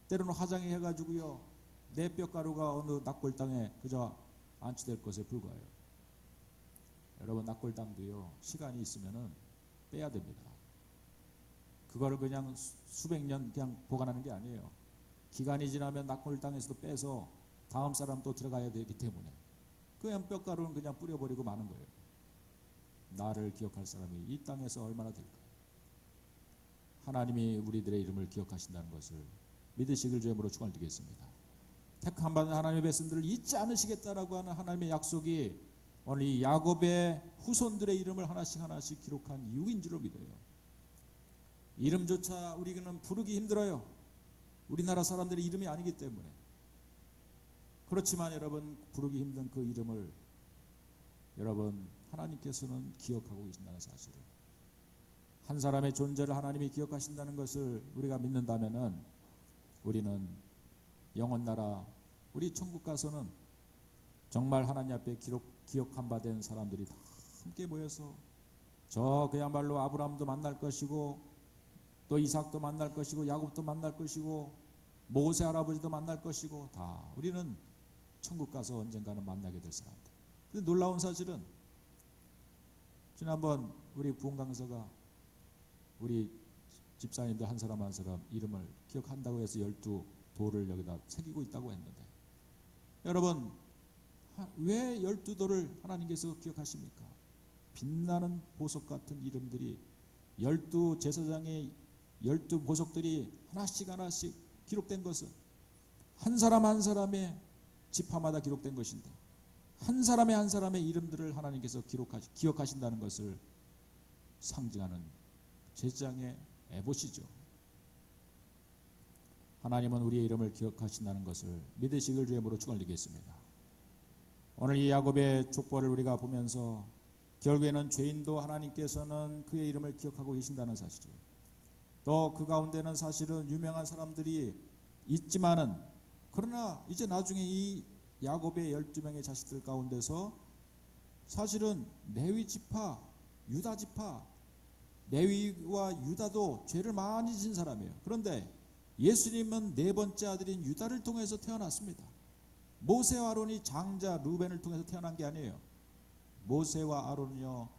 A: 때로는 화장이 해가지고요, 내 뼈가루가 어느 낙골 땅에 그저 안치될 것에 불과해요. 여러분, 낙골 땅도요, 시간이 있으면은 빼야 됩니다. 그거를 그냥 수백 년 그냥 보관하는 게 아니에요. 기간이 지나면 낙골 땅에서도 빼서 다음 사람 또 들어가야 되기 때문에 그냥 뼈가루는 그냥 뿌려버리고 마는 거예요. 나를 기억할 사람이 이 땅에서 얼마나 될까요? 하나님이 우리들의 이름을 기억하신다는 것을 믿으시길 주님으로 축원드리겠습니다. 택함 받은 하나님의 백성들을 잊지 않으시겠다라고 하는 하나님의 약속이 오늘 이 야곱의 후손들의 이름을 하나씩 기록한 이유인 줄로 믿어요. 이름조차 우리는 부르기 힘들어요. 우리나라 사람들의 이름이 아니기 때문에. 그렇지만 여러분, 부르기 힘든 그 이름을 여러분, 하나님께서는 기억하고 계신다는 사실을, 한 사람의 존재를 하나님이 기억하신다는 것을 우리가 믿는다면은, 우리는 영원 나라, 우리 천국 가서는 정말 하나님 앞에 기억한 바 된 사람들이 다 함께 모여서 그야말로 아브라함도 만날 것이고, 또 이삭도 만날 것이고, 야곱도 만날 것이고, 모세 할아버지도 만날 것이고, 다 우리는 천국 가서 언젠가는 만나게 될 사람들. 근데 놀라운 사실은, 지난번 우리 부흥 강사가 우리 집사님들 한 사람 한 사람 이름을 기억한다고 해서 12돌을 여기다 새기고 있다고 했는데, 여러분, 왜 12돌을 하나님께서 기억하십니까? 빛나는 보석 같은 이름들이, 12 제사장의 12 보석들이 하나씩 기록된 것은 한 사람 한 사람의 지파마다 기록된 것인데, 한 사람의 이름들을 하나님께서 기억하신다는 것을 상징하는 제사장의 에봇이죠. 하나님은 우리의 이름을 기억하신다는 것을 믿으시길 주님으로 축원드리겠습니다. 오늘 이 야곱의 족보를 우리가 보면서 결국에는 죄인도 하나님께서는 그의 이름을 기억하고 계신다는 사실이에요. 또 그 가운데는 사실은 유명한 사람들이 있지만은, 그러나 이제 나중에 이 야곱의 12명의 자식들 가운데서 사실은 레위 지파, 유다 지파, 레위와 유다도 죄를 많이 진 사람이에요. 그런데 예수님은 네 번째 아들인 유다를 통해서 태어났습니다. 모세와 아론이 장자 루벤을 통해서 태어난 게 아니에요. 모세와 아론이요,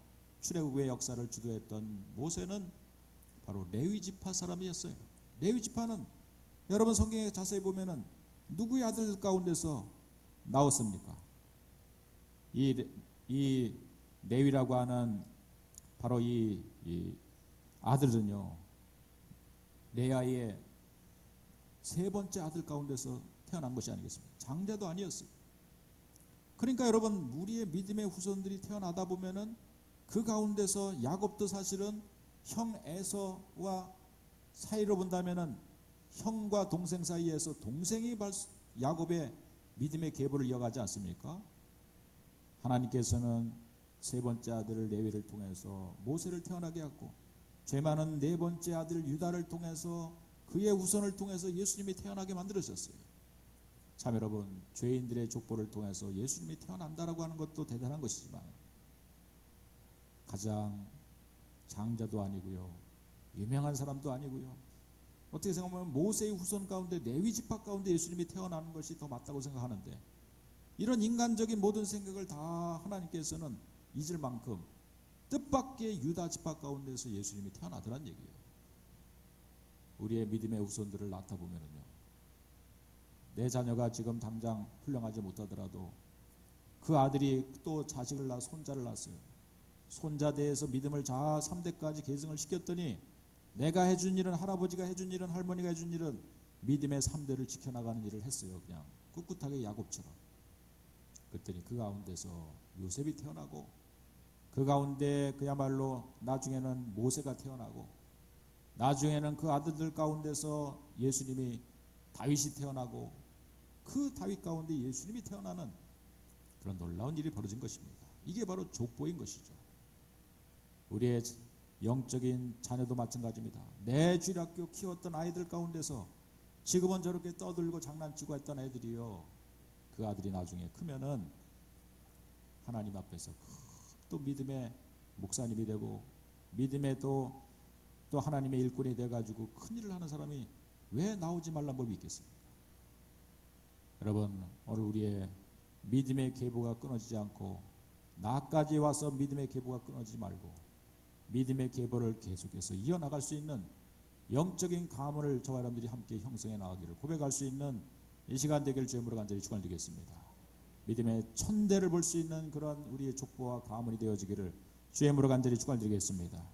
A: 출애굽의 역사를 주도했던 모세는 바로 레위 지파 사람이었어요. 레위 지파는 여러분 성경에 자세히 보면은 누구의 아들 가운데서 나왔습니까? 이 레위라고 하는 바로 이 아들은요, 레아의 세 번째 아들 가운데서 태어난 것이 아니겠습니까? 장자도 아니었어요. 그러니까 여러분, 우리의 믿음의 후손들이 태어나다 보면은 그 가운데서 야곱도 사실은 형 에서와 사이로 본다면은 형과 동생 사이에서 동생이 야곱의 믿음의 계보를 이어가지 않습니까? 하나님께서는 세 번째 아들을 레위를 통해서 모세를 태어나게 했고, 죄 많은 네 번째 아들 유다를 통해서 그의 후손을 통해서 예수님이 태어나게 만들어졌어요. 참 여러분, 죄인들의 족보를 통해서 예수님이 태어난다라고 하는 것도 대단한 것이지만 가장 장자도 아니고요, 유명한 사람도 아니고요, 어떻게 생각하면 모세의 후손 가운데 레위 지파 가운데 예수님이 태어나는 것이 더 맞다고 생각하는데, 이런 인간적인 모든 생각을 다 하나님께서는 잊을 만큼 뜻밖의 유다 지파 가운데서 예수님이 태어나더란 얘기예요. 우리의 믿음의 후손들을 낳다 보면은요, 내 자녀가 지금 당장 훌륭하지 못하더라도 그 아들이 또 자식을 낳아 손자를 낳았어요. 손자대에서 믿음을 3대까지 계승을 시켰더니 내가 해준 일은, 할아버지가 해준 일은, 할머니가 해준 일은 믿음의 3대를 지켜나가는 일을 했어요. 그냥 꿋꿋하게 야곱처럼. 그랬더니 그 가운데서 요셉이 태어나고, 그 가운데 그야말로 나중에는 모세가 태어나고, 나중에는 그 아들들 가운데서 예수님이 다윗이 태어나고, 그 다윗 가운데 예수님이 태어나는 그런 놀라운 일이 벌어진 것입니다. 이게 바로 족보인 것이죠. 우리의 영적인 자녀도 마찬가지입니다. 내 주일학교 키웠던 아이들 가운데서 지금은 저렇게 떠들고 장난치고 했던 애들이요, 그 아들이 나중에 크면은 하나님 앞에서 또 믿음의 목사님이 되고, 믿음의 또 하나님의 일꾼이 돼가지고 큰일을 하는 사람이 왜 나오지 말란 법이 있겠습니까? 여러분, 오늘 우리의 믿음의 계보가 끊어지지 않고, 나까지 와서 믿음의 계보가 끊어지지 말고 믿음의 계보를 계속해서 이어나갈 수 있는 영적인 가문을 저와 여러분들이 함께 형성해 나가기를 고백할 수 있는 이 시간 되기를 주의 이름으로 간절히 축원드리겠습니다. 믿음의 천대를 볼 수 있는 그런 우리의 족보와 가문이 되어지기를 주의 이름으로 간절히 축원드리겠습니다.